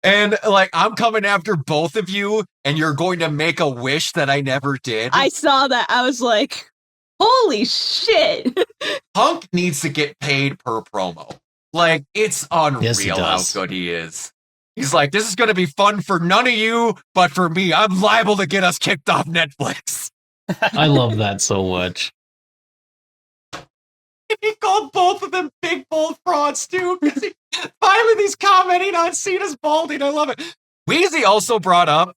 And like, I'm coming after both of you, and you're going to make a wish that I never did. I saw that. I was like, holy shit. Punk needs to get paid per promo. Like, it's unreal Yes, he how does. good he is. He's like, this is going to be fun for none of you, but for me, I'm liable to get us kicked off Netflix. I love that so much. He called both of them big bold frauds too, because finally he's commenting on Cena's balding. I love it. Weezy also brought up,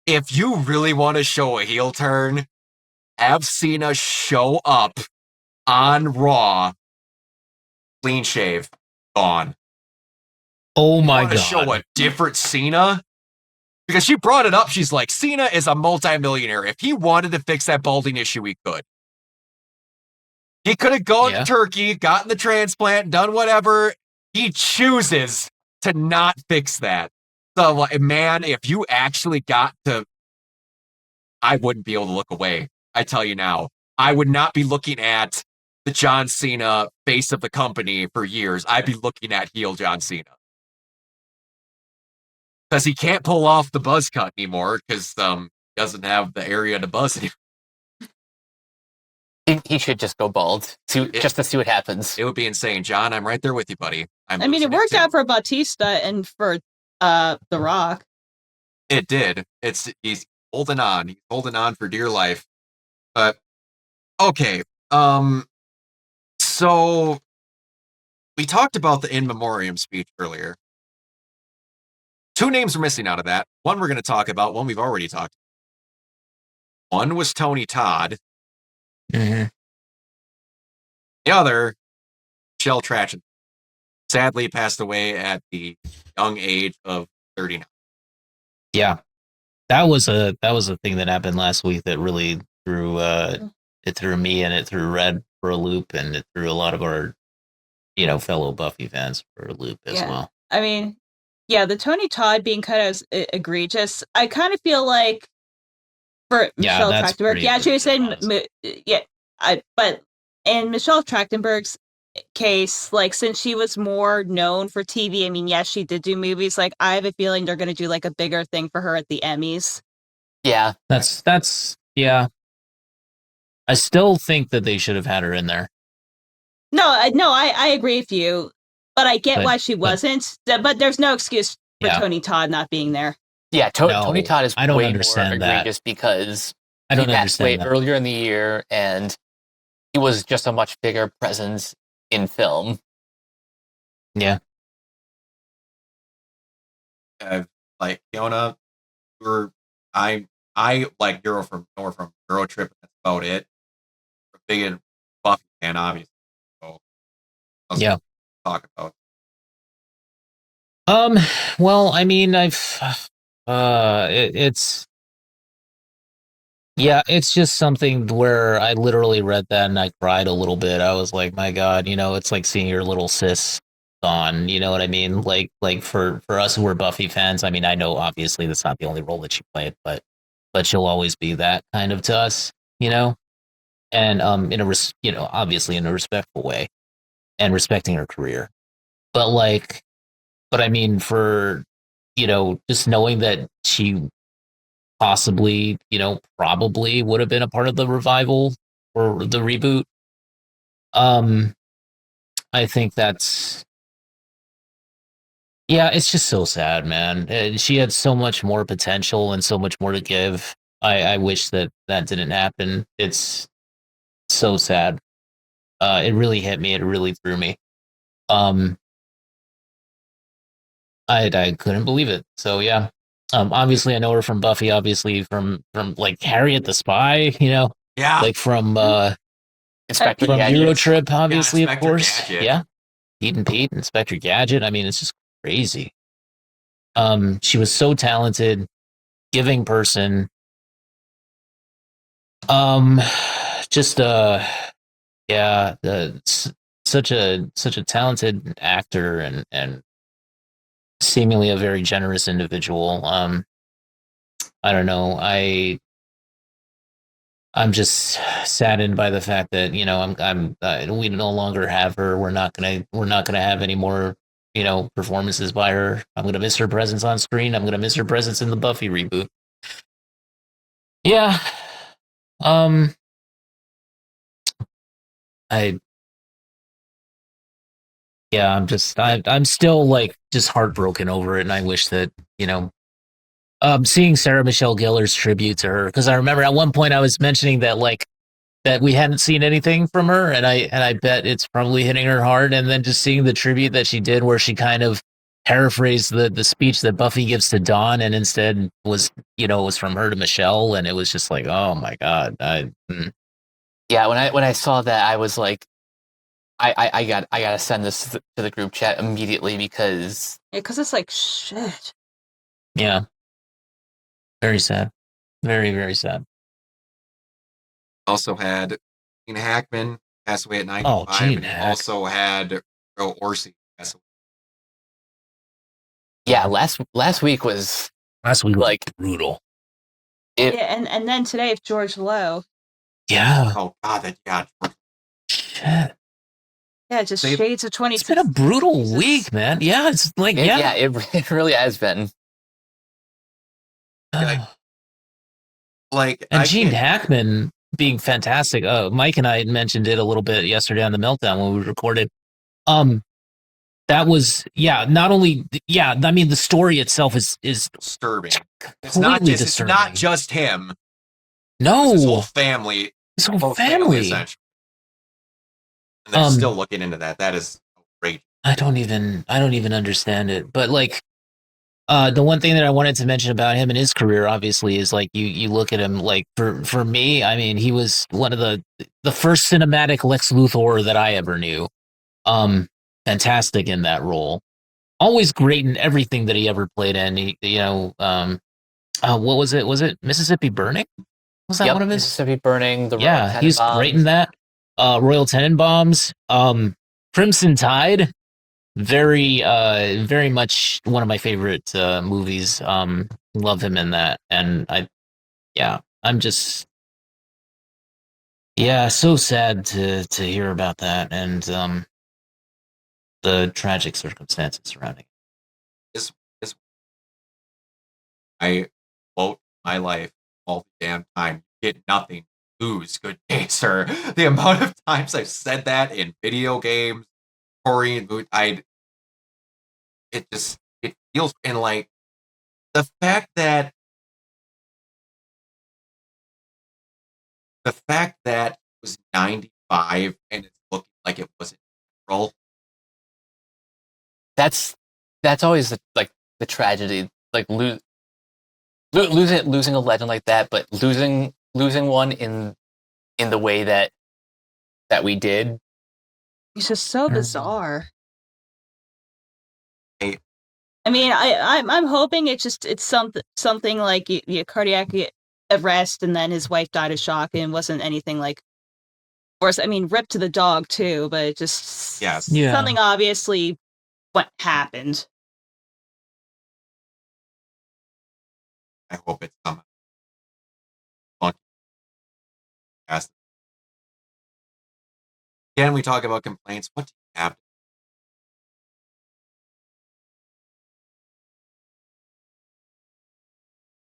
if you really want to show a heel turn, have Cena show up on Raw, clean shave, gone. Oh my Want to god! show a different Cena? Because she brought it up. She's like, Cena is a multimillionaire. If he wanted to fix that balding issue, he could. He could have gone to Turkey, gotten the transplant, done whatever. He chooses to not fix that. So, like, man, if you actually got to, I wouldn't be able to look away. I tell you now, I would not be looking at the John Cena face of the company for years. I'd be looking at heel John Cena. Because he can't pull off the buzz cut anymore because he doesn't have the area to buzz anymore. He should just go bald just to see what happens. It would be insane. John, I'm right there with you, buddy. I mean, it worked out for Batista and for The Rock. It did. He's holding on. He's holding on for dear life. But okay. So we talked about the in memoriam speech earlier. Two names are missing out of that. One we're going to talk about. One we've already talked about. One was Tony Todd. Mm-hmm. The other, Michelle Trachtenberg, sadly passed away at the young age of 39. Yeah, that was a thing that happened last week that really threw it threw me and it threw Red for a loop, and it threw a lot of our fellow Buffy fans for a loop as well. I mean, yeah, the Tony Todd being kind of egregious. I kind of feel like for Michelle Trachtenberg, she was saying, but in Michelle Trachtenberg's case, like since she was more known for TV, I mean, yes, she did do movies. Like I have a feeling they're going to do like a bigger thing for her at the Emmys. Yeah, that's yeah. I still think that they should have had her in there. No, I agree with you, but I get why she wasn't. But there's no excuse for Tony Todd not being there. Yeah, Tony Todd is I don't way understand more that. egregious because I don't he passed away understand that. earlier in the year, and he was just a much bigger presence in film. Yeah. Like Fiona, I like Euro from Eurotrip. That's about it. I'm a big Buffy fan, obviously. So yeah. Talk about. Well, I mean, it's just something where I literally read that and I cried a little bit. I was like, my God, it's like seeing your little sis gone. You know what I mean? Like for us who are Buffy fans, I mean, I know obviously that's not the only role that she played, but she'll always be that kind of to us, and obviously in a respectful way and respecting her career. But I mean, for, just knowing that she possibly, probably would have been a part of the revival or the reboot. I think that's, it's just so sad, man. She had so much more potential and so much more to give. I wish that didn't happen. It's so sad. It really hit me. It really threw me. I couldn't believe it. So yeah. Obviously I know her from Buffy, obviously from like Harriet the Spy, Yeah. like from Inspector from Gadget. Eurotrip, obviously, of course. Gadget. Yeah. Pete and Pete, Inspector Gadget. I mean, it's just crazy. She was so talented, giving person. Just such a talented actor and seemingly a very generous individual. I don't know. I'm just saddened by the fact that we no longer have her. We're not gonna have any more performances by her. I'm gonna miss her presence on screen. I'm gonna miss her presence in the Buffy reboot. Yeah. I'm still like just heartbroken over it, and I wish that seeing Sarah Michelle Gellar's tribute to her, because I remember at one point I was mentioning that that we hadn't seen anything from her, and I bet it's probably hitting her hard, and then just seeing the tribute that she did where she kind of paraphrased the speech that Buffy gives to Dawn, and instead was from her to Michelle, and it was just like, oh my God. Yeah, when I saw that, I was like, I gotta send this to the group chat immediately because it's like shit. Yeah. Very sad. Very, very sad. Also had Gene Hackman pass away at 95. Oh, Gene and also had Orsi pass away. Yeah, last week was like brutal. And then today it's George Lowe. Yeah. Oh God, Shit. Yeah, just shades of 20. It's been a brutal week, man. Yeah, it's like it really has been. And Gene Hackman being fantastic. Mike and I had mentioned it a little bit yesterday on the Meltdown when we recorded. That was not only I mean the story itself is disturbing. It's not just him. No, it's his whole family. His whole family. Essentially. And they're still looking into that. That is great. I don't even understand it. But the one thing that I wanted to mention about him and his career, obviously, is like you look at him, like for me, I mean, he was one of the first cinematic Lex Luthor that I ever knew. Fantastic in that role. Always great in everything that he ever played in. What was it? Was it Mississippi Burning? Was that one of his? Mississippi Burning, the Royal Yeah, he's great in that. Royal Tenenbaums, Crimson Tide, very much one of my favorite movies. Love him in that, and I'm just so sad to hear about that, and the tragic circumstances surrounding it. This I vote my life all the damn time. Get nothing, lose. Good day, sir. The amount of times I've said that in video games, Korean movies, it feels, and like the fact that it was 95 and it's looking like it wasn't natural. That's always the tragedy, like losing a legend like that, but losing one in the way that we did. It's just so bizarre. Hey. I mean, I'm hoping it's something like you cardiac arrest, and then his wife died of shock, and it wasn't anything like worse. I mean, ripped to the dog too, but it just something obviously what happened. I hope it's some again. We talk about complaints. What do you have?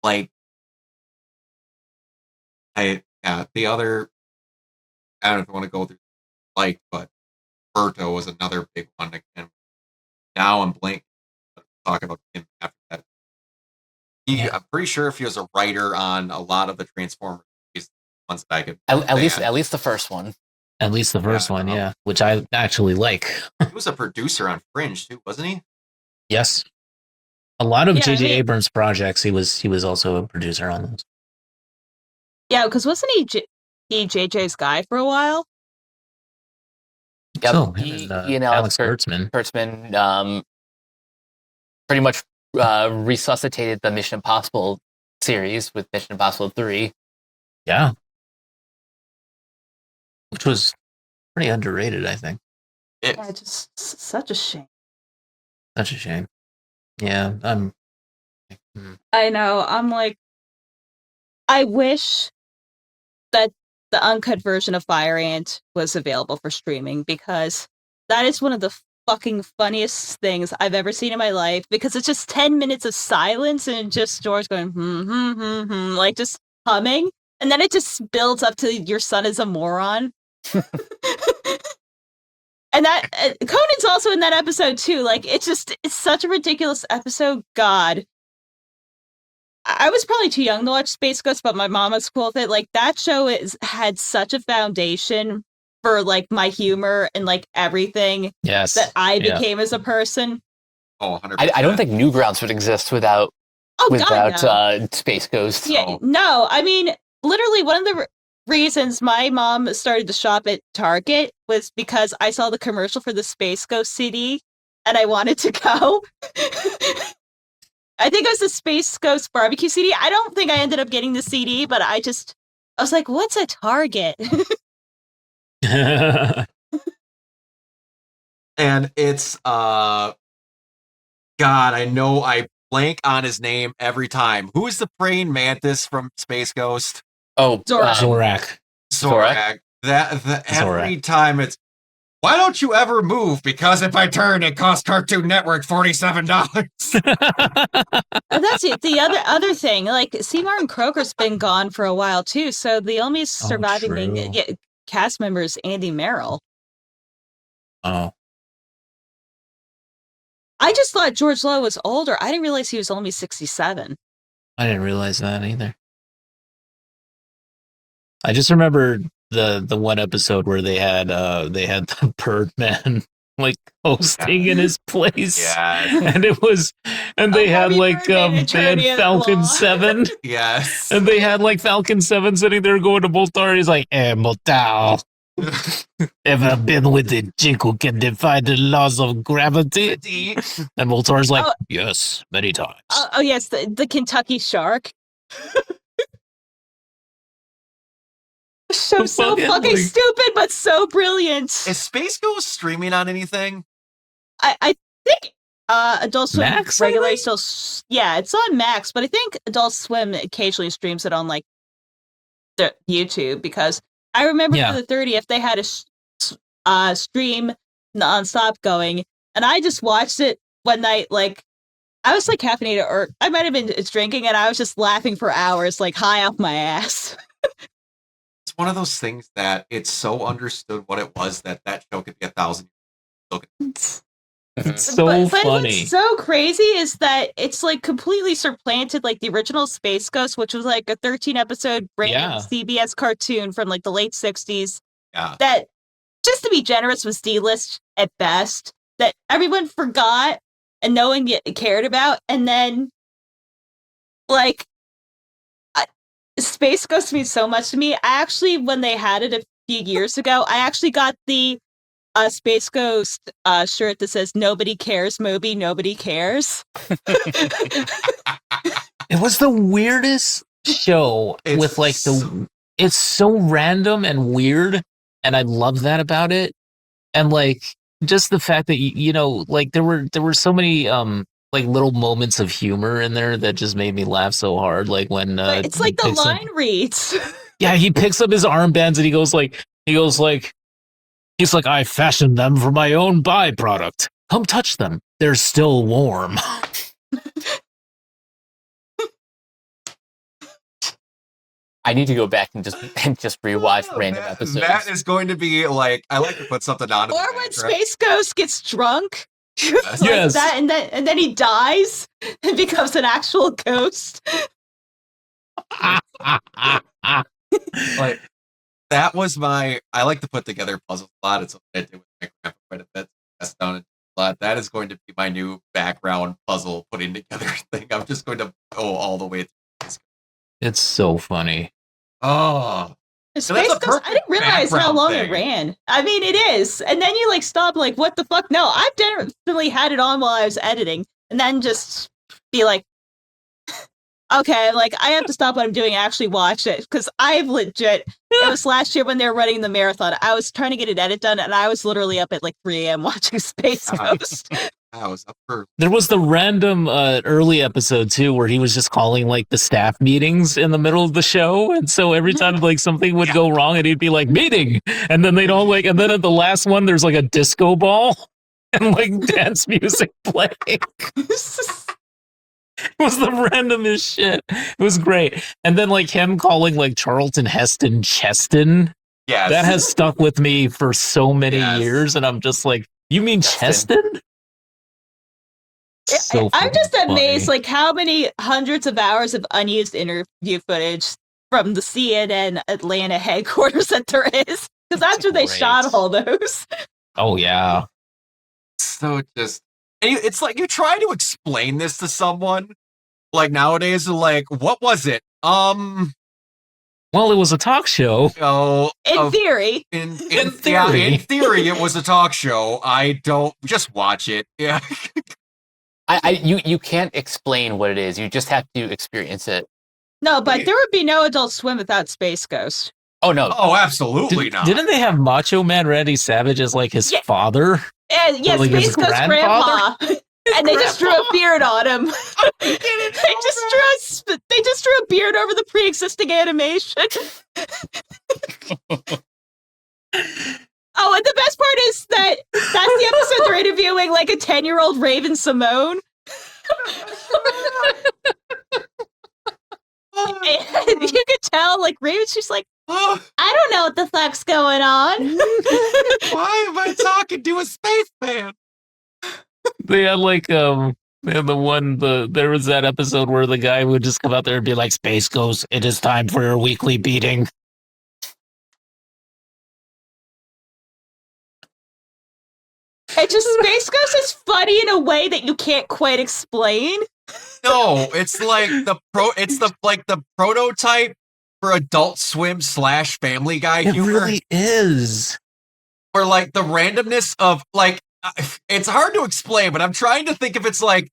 Like, the other, I don't know if I want to go through but Berto was another big one again. Now I'm blank. Talk about him after that. I'm pretty sure if he was a writer on a lot of the Transformers ones that I could at least the first one. At least the first one, which I actually like. He was a producer on Fringe too, wasn't he? Yes. A lot of J.J. Abrams projects, he was also a producer on those. Yeah, because wasn't he JJ's guy for a while? Yep. So, he and Alex Kurtzman pretty much resuscitated the Mission Impossible series with Mission Impossible 3. Yeah. Which was pretty underrated, I think. Yeah, just such a shame. Such a shame. Yeah, I know. I'm like, I wish that the uncut version of Fire Ant was available for streaming, because that is one of the fucking funniest things I've ever seen in my life, because it's just 10 minutes of silence and just George going, like just humming. And then it just builds up to your son is a moron. And that Conan's also in that episode too. Like, it's such a ridiculous episode. God. I was probably too young to watch Space Ghost, but my mom was cool with it. Like, that show had such a foundation for like my humor and like everything that I became as a person. Oh, 100%. I don't think Newgrounds would exist without Space Ghost. Yeah, no, I mean, literally one of the reasons my mom started to shop at Target was because I saw the commercial for the Space Ghost CD and I wanted to go. I think it was the Space Ghost barbecue CD. I don't think I ended up getting the CD, but I was like, what's a Target? And it's God, I know I blank on his name every time. Who is the praying mantis from Space Ghost? Oh, Zorak. Every time it's, why don't you ever move? Because if I turn, it costs Cartoon Network $47. That's it. The other thing, like, C. Martin Croker's been gone for a while too, so the only surviving cast member is Andy Merrill. Oh. I just thought George Lowe was older. I didn't realize he was only 67. I didn't realize that either. I just remember the one episode where they had the Birdman like hosting in his place, and they had Falcon 7, yes, and they had like Falcon 7 sitting there going to Moltar. He's like, Moltar, ever been with a chick who can defy the laws of gravity? And Moltar's like, yes, many times. Oh yes, the Kentucky Shark. show's so fucking stupid, but so brilliant. Is Space Ghost streaming on anything? I think Adult Swim Max, regularly still, yeah, it's on Max, but I think Adult Swim occasionally streams it on like the YouTube, because I remember for the 30th they had a stream nonstop going, and I just watched it one night. Like I was like caffeinated, or I might have been drinking, and I was just laughing for hours, like high off my ass. It's one of those things that it's so understood what it was that show could be 1,000 years. It's so funny. What's so crazy is that it's like completely supplanted like the original Space Ghost, which was like a 13 episode brand CBS cartoon from like the late 60s. Yeah. That, just to be generous, was D-list at best. That everyone forgot and no one cared about. And then, like, Space Ghost means so much to me. I actually, when they had it a few years ago, I actually got the Space Ghost shirt that says "Nobody cares, Moby, nobody cares." It was the weirdest show it's so random and weird, and I love that about it. And like just the fact that you know, like there were so many like little moments of humor in there that just made me laugh so hard. Like when it's like the line reads. Yeah, he picks up his armbands and he goes like he's like, I fashioned them for my own byproduct. Come touch them. They're still warm. I need to go back and just rewatch random episodes. That is going to be like, I like to put something on. Or when Space Ghost gets drunk. Yes. Like that, and then he dies and becomes an actual ghost. Like, that was I like to put together puzzles a lot. It's something I do with my grandpa quite a bit. That's down a lot. That is going to be my new background puzzle putting together thing. I'm just going to go all the way through this. It's so funny. Oh. Space Ghost, I didn't realize how long it ran. I mean, it is. And then you like stop, like, what the fuck? No, I've definitely had it on while I was editing, and then just be like, okay, like, I have to stop what I'm doing and actually watch it, because I've legit, it was last year when they were running the marathon, I was trying to get an edit done, and I was literally up at like 3 a.m. watching Space Ghost. I was up for... There was the random early episode too where he was just calling like the staff meetings in the middle of the show, and so every time like something would go wrong and he'd be like meeting, and then they'd all like, and then at the last one there's like a disco ball and like dance music playing. It was the randomest shit. It was great. And then like him calling like Charlton Heston Cheston. Yes. That has stuck with me for so many years, and I'm just like, you mean Cheston? So I'm just amazed, funny. like, how many hundreds of hours of unused interview footage from the CNN Atlanta headquarters that there is, because that's where they shot all those. Oh yeah. So just, it's like you try to explain this to someone, like nowadays, like, what was it? Well, it was a talk show. In theory. In theory. Yeah, in theory, it was a talk show. I don't just watch it. Yeah. You can't explain what it is. You just have to experience it. No, but there would be no Adult Swim without Space Ghost. Oh no! Oh, absolutely not. Didn't they have Macho Man Randy Savage as like his father? Yeah, like Space Ghost grandpa. And they just drew a beard on him. They just drew a beard over the pre-existing animation. Oh, and the best part is that that's the episode they're interviewing like a 10-year-old Raven Simone. And you could tell, like, Raven's just like, I don't know what the fuck's going on. Why am I talking to a spaceman? They had like there was that episode where the guy would just come out there and be like, Space Ghost, it is time for your weekly beating. It just, Space Ghost is funny in a way that you can't quite explain. No, it's like the prototype for Adult Swim / Family Guy humor. It really is. Or like the randomness of like, it's hard to explain, but I'm trying to think if it's like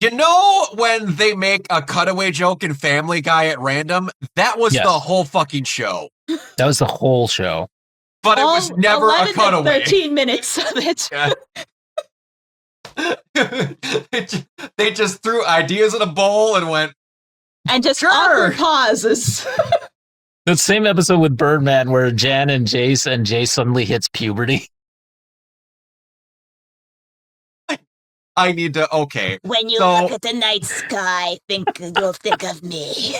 You know when they make a cutaway joke in Family Guy at random? That was Yes. the whole fucking show. That was the whole show. But it was never a 11 to cutaway. 13 minutes of it. Yeah. They just threw ideas in a bowl and went, And just Sure. awkward pauses. The same episode with Birdman where Jan and Jace and Jay suddenly hits puberty. I need to, okay. When you So- look at the night sky, you'll think of me.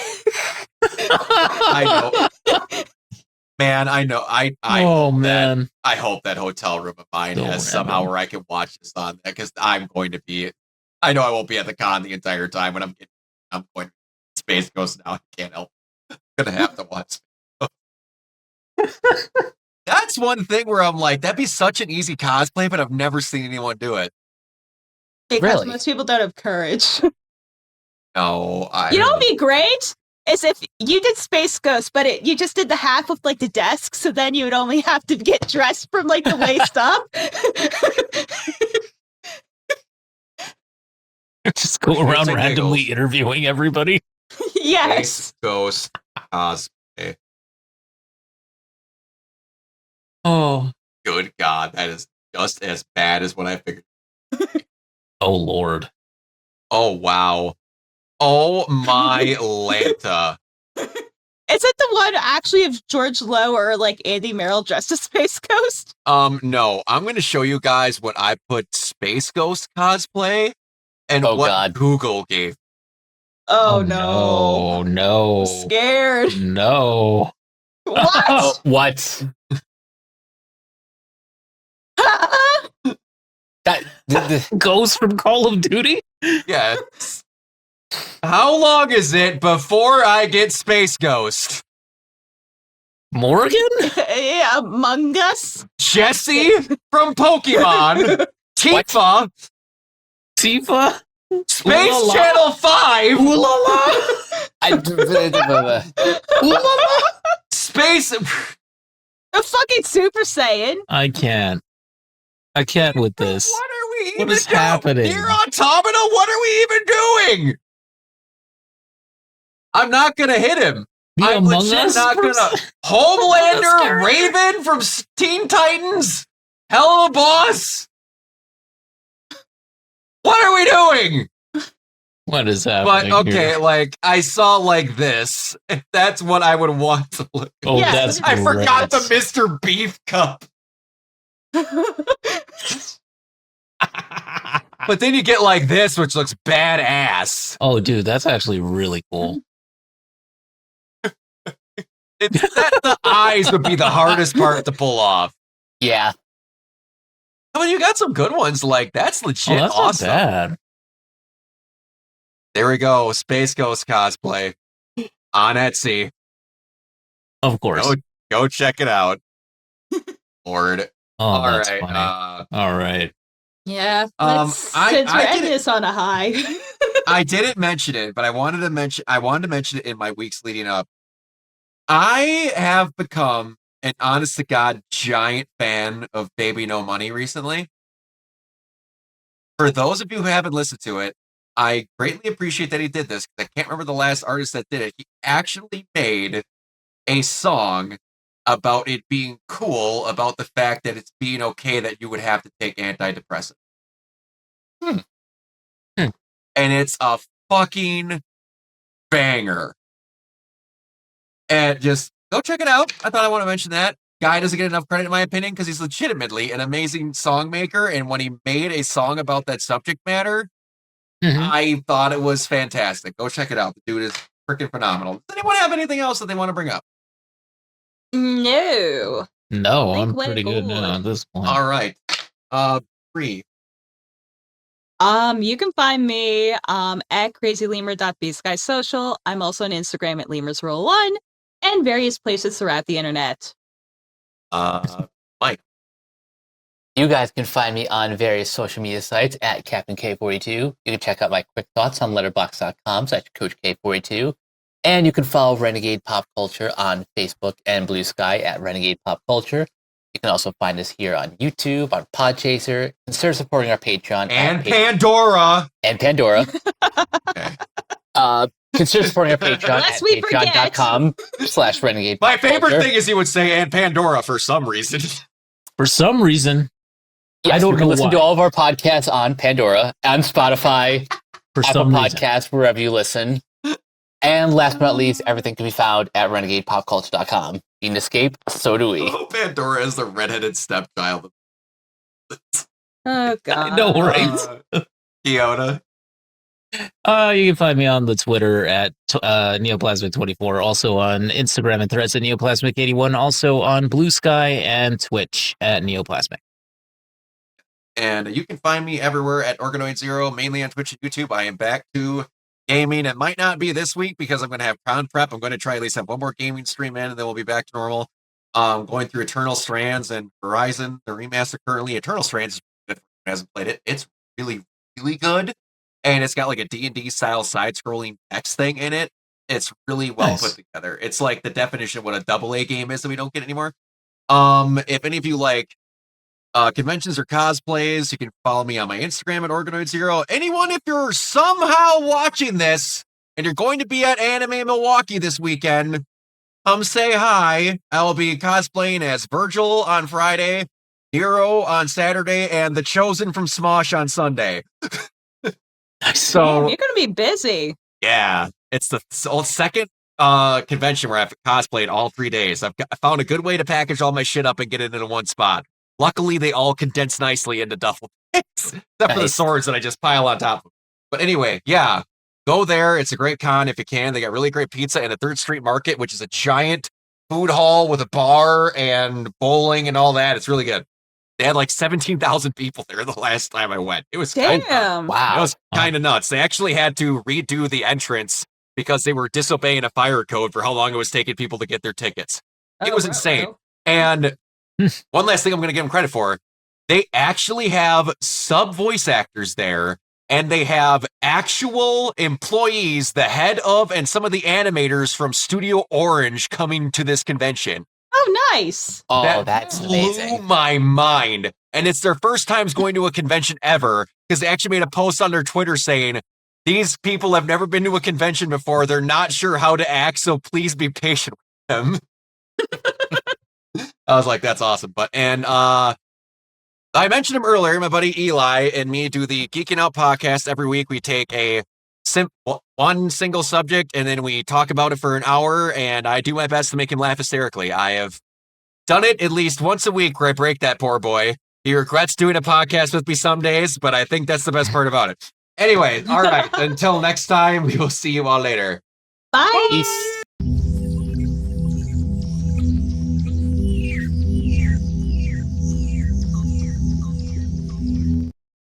I know. Man, I know. I Oh, hope man. That, I hope that hotel room of mine Don't has somehow ever. where I can watch this on that because I'm going to be. I know I won't be at the con the entire time when I'm going to Space Ghost now. I can't help. I'm gonna have to watch. That's one thing where I'm like, that'd be such an easy cosplay, but I've never seen anyone do it. Because Really? most people don't have courage. No, You know what would be great? Is if you did Space Ghost, but you just did the half of like the desk, so then you would only have to get dressed from like the waist up. Just go Shits around and randomly giggles. interviewing everybody. Yes. Space Ghost cosplay. Oh. Good God, that is just as bad as what I figured. Oh, Lord. Oh wow. Oh my Lanta. Is it the one actually of George Lowe or like Andy Merrill dressed as Space Ghost? No, I'm going to show you guys what I put Space Ghost cosplay and Oh, what God. Google gave. Oh, no. I'm No. scared. No. What? Oh, what? That Ghost from Call of Duty? Yes. How long is it before I get Space Ghost? Morgan? Yeah, Among Us? Jesse from Pokemon. Tifa. Tifa? Space Ooh la la. Channel 5. Ooh la la. Ooh la la. Space. A fucking Super Saiyan? I can't with this. What are we What even is doing? happening? Dear Automata, what are we even doing? I'm not gonna hit him. The I'm Among legit Us not gonna. person? Homelander, Scary. Raven from Teen Titans, Hell of a Boss. What are we doing? What is But happening okay, here? like I saw like this. If that's what I would want to look. Oh, Yeah, that's I forgot the great. Mr. Beef cup. But then you get like this, which looks badass. Oh, dude, that's actually really cool. The eyes would be the hardest part to pull off. yeah. I mean, you got some good ones. Like that's Oh, legit that's awesome. not bad. There we go. Space Ghost cosplay on Etsy. Of course. Go check it out. Lord. Oh, All that's right. funny. All right. Yeah. Um, Since I we're didn't- ending this on a high. I didn't mention it, but I wanted to mention it in my weeks leading up. I have become an honest to God giant fan of Baby No Money recently. For those of you who haven't listened to it, I greatly appreciate that he did this. I can't remember the last artist that did it. He actually made a song about it being cool, about the fact that it's being okay that you would have to take antidepressants. Hmm. And it's a fucking banger. And just go check it out. I thought I want to mention that. Guy doesn't get enough credit in my opinion because he's legitimately an amazing song maker. And when he made a song about that subject matter, Mhm. I thought it was fantastic. Go check it out. The dude is freaking phenomenal. Does anyone have anything else that they want to bring up? No. No, Think I'm way pretty good now forward. at this point. All right. Bree. You can find me at crazylemur.bsky social. I'm also on Instagram at lemurs1 and various places throughout the internet. Mike. You guys can find me on various social media sites at Captain K42. You can check out my quick thoughts on letterboxd.com/CoachK42. And you can follow Renegade Pop Culture on Facebook and Blue Sky at Renegade Pop Culture. You can also find us here on YouTube, on Podchaser. Consider supporting our Patreon And at Pandora. and Pandora. Okay. Consider supporting our Patreon at Lest we forget. patreon.com/renegade. My favorite thing is he would say and Pandora for some reason. For some reason, Yes, I don't you can know listen why. to all of our podcasts on Pandora, on Spotify, For Apple some reason. Podcasts, wherever you listen. And last but not least, everything can be found at renegadepopculture.com. You can escape, so do we. Oh, Pandora is the redheaded stepchild. Oh god. know, right? Fiona. You can find me on the Twitter at Neoplasmic24, also on Instagram and Threads at Neoplasmic81, also on Blue Sky and Twitch at Neoplasmic. And you can find me everywhere at Organoid Zero, mainly on Twitch and YouTube. I am back to gaming. It might not be this week because I'm going to have Crown Prep. I'm going to try at least have one more gaming stream in, and then we'll be back to normal. Going through Eternal Strands and Horizon, the remaster currently. Eternal Strands, if anyone hasn't played it, it's really, really good. And it's got like a D&D style side-scrolling text thing in it. It's really well put together. It's like the definition of what a AA game is that we don't get anymore. If any of you like conventions or cosplays, you can follow me on my Instagram at Organoid Zero. Anyone, if you're somehow watching this and you're going to be at Anime Milwaukee this weekend, come say hi. I will be cosplaying as Virgil on Friday, Nero on Saturday, and the Chosen from Smosh on Sunday. So Damn, you're gonna be busy. yeah, it's the second convention where I've cosplayed all 3 days. I found a good way to package all my shit up and get it into one spot. Luckily, they all condense nicely into duffel bags, except for the swords that I just pile on top of. But anyway, yeah, go there. It's a great con if you can. They got really great pizza in the 3rd Street Market, which is a giant food hall with a bar and bowling and all that. It's really good. They had like 17,000 people there the last time I went. It was Damn. It was kind of nuts. They actually had to redo the entrance because they were disobeying a fire code for how long it was taking people to get their tickets. It was insane. And one last thing I'm going to give them credit for, they actually have sub-voice actors there, and they have actual employees, the head of and some of the animators from Studio Orange coming to this convention. Oh, nice. Oh, that's amazing. Blew my mind. And it's their first times going to a convention ever, because they actually made a post on their Twitter saying, these people have never been to a convention before. They're not sure how to act, so please be patient with them. I was like, that's awesome. I mentioned him earlier. My buddy Eli and me do the Geeking Out podcast every week. We take one single subject and then we talk about it for an hour, and I do my best to make him laugh hysterically. I have done it at least once a week where I break that poor boy. He regrets doing a podcast with me some days, but I think that's the best part about it. Anyway, all right. Until next time, we will see you all later. Bye. Peace.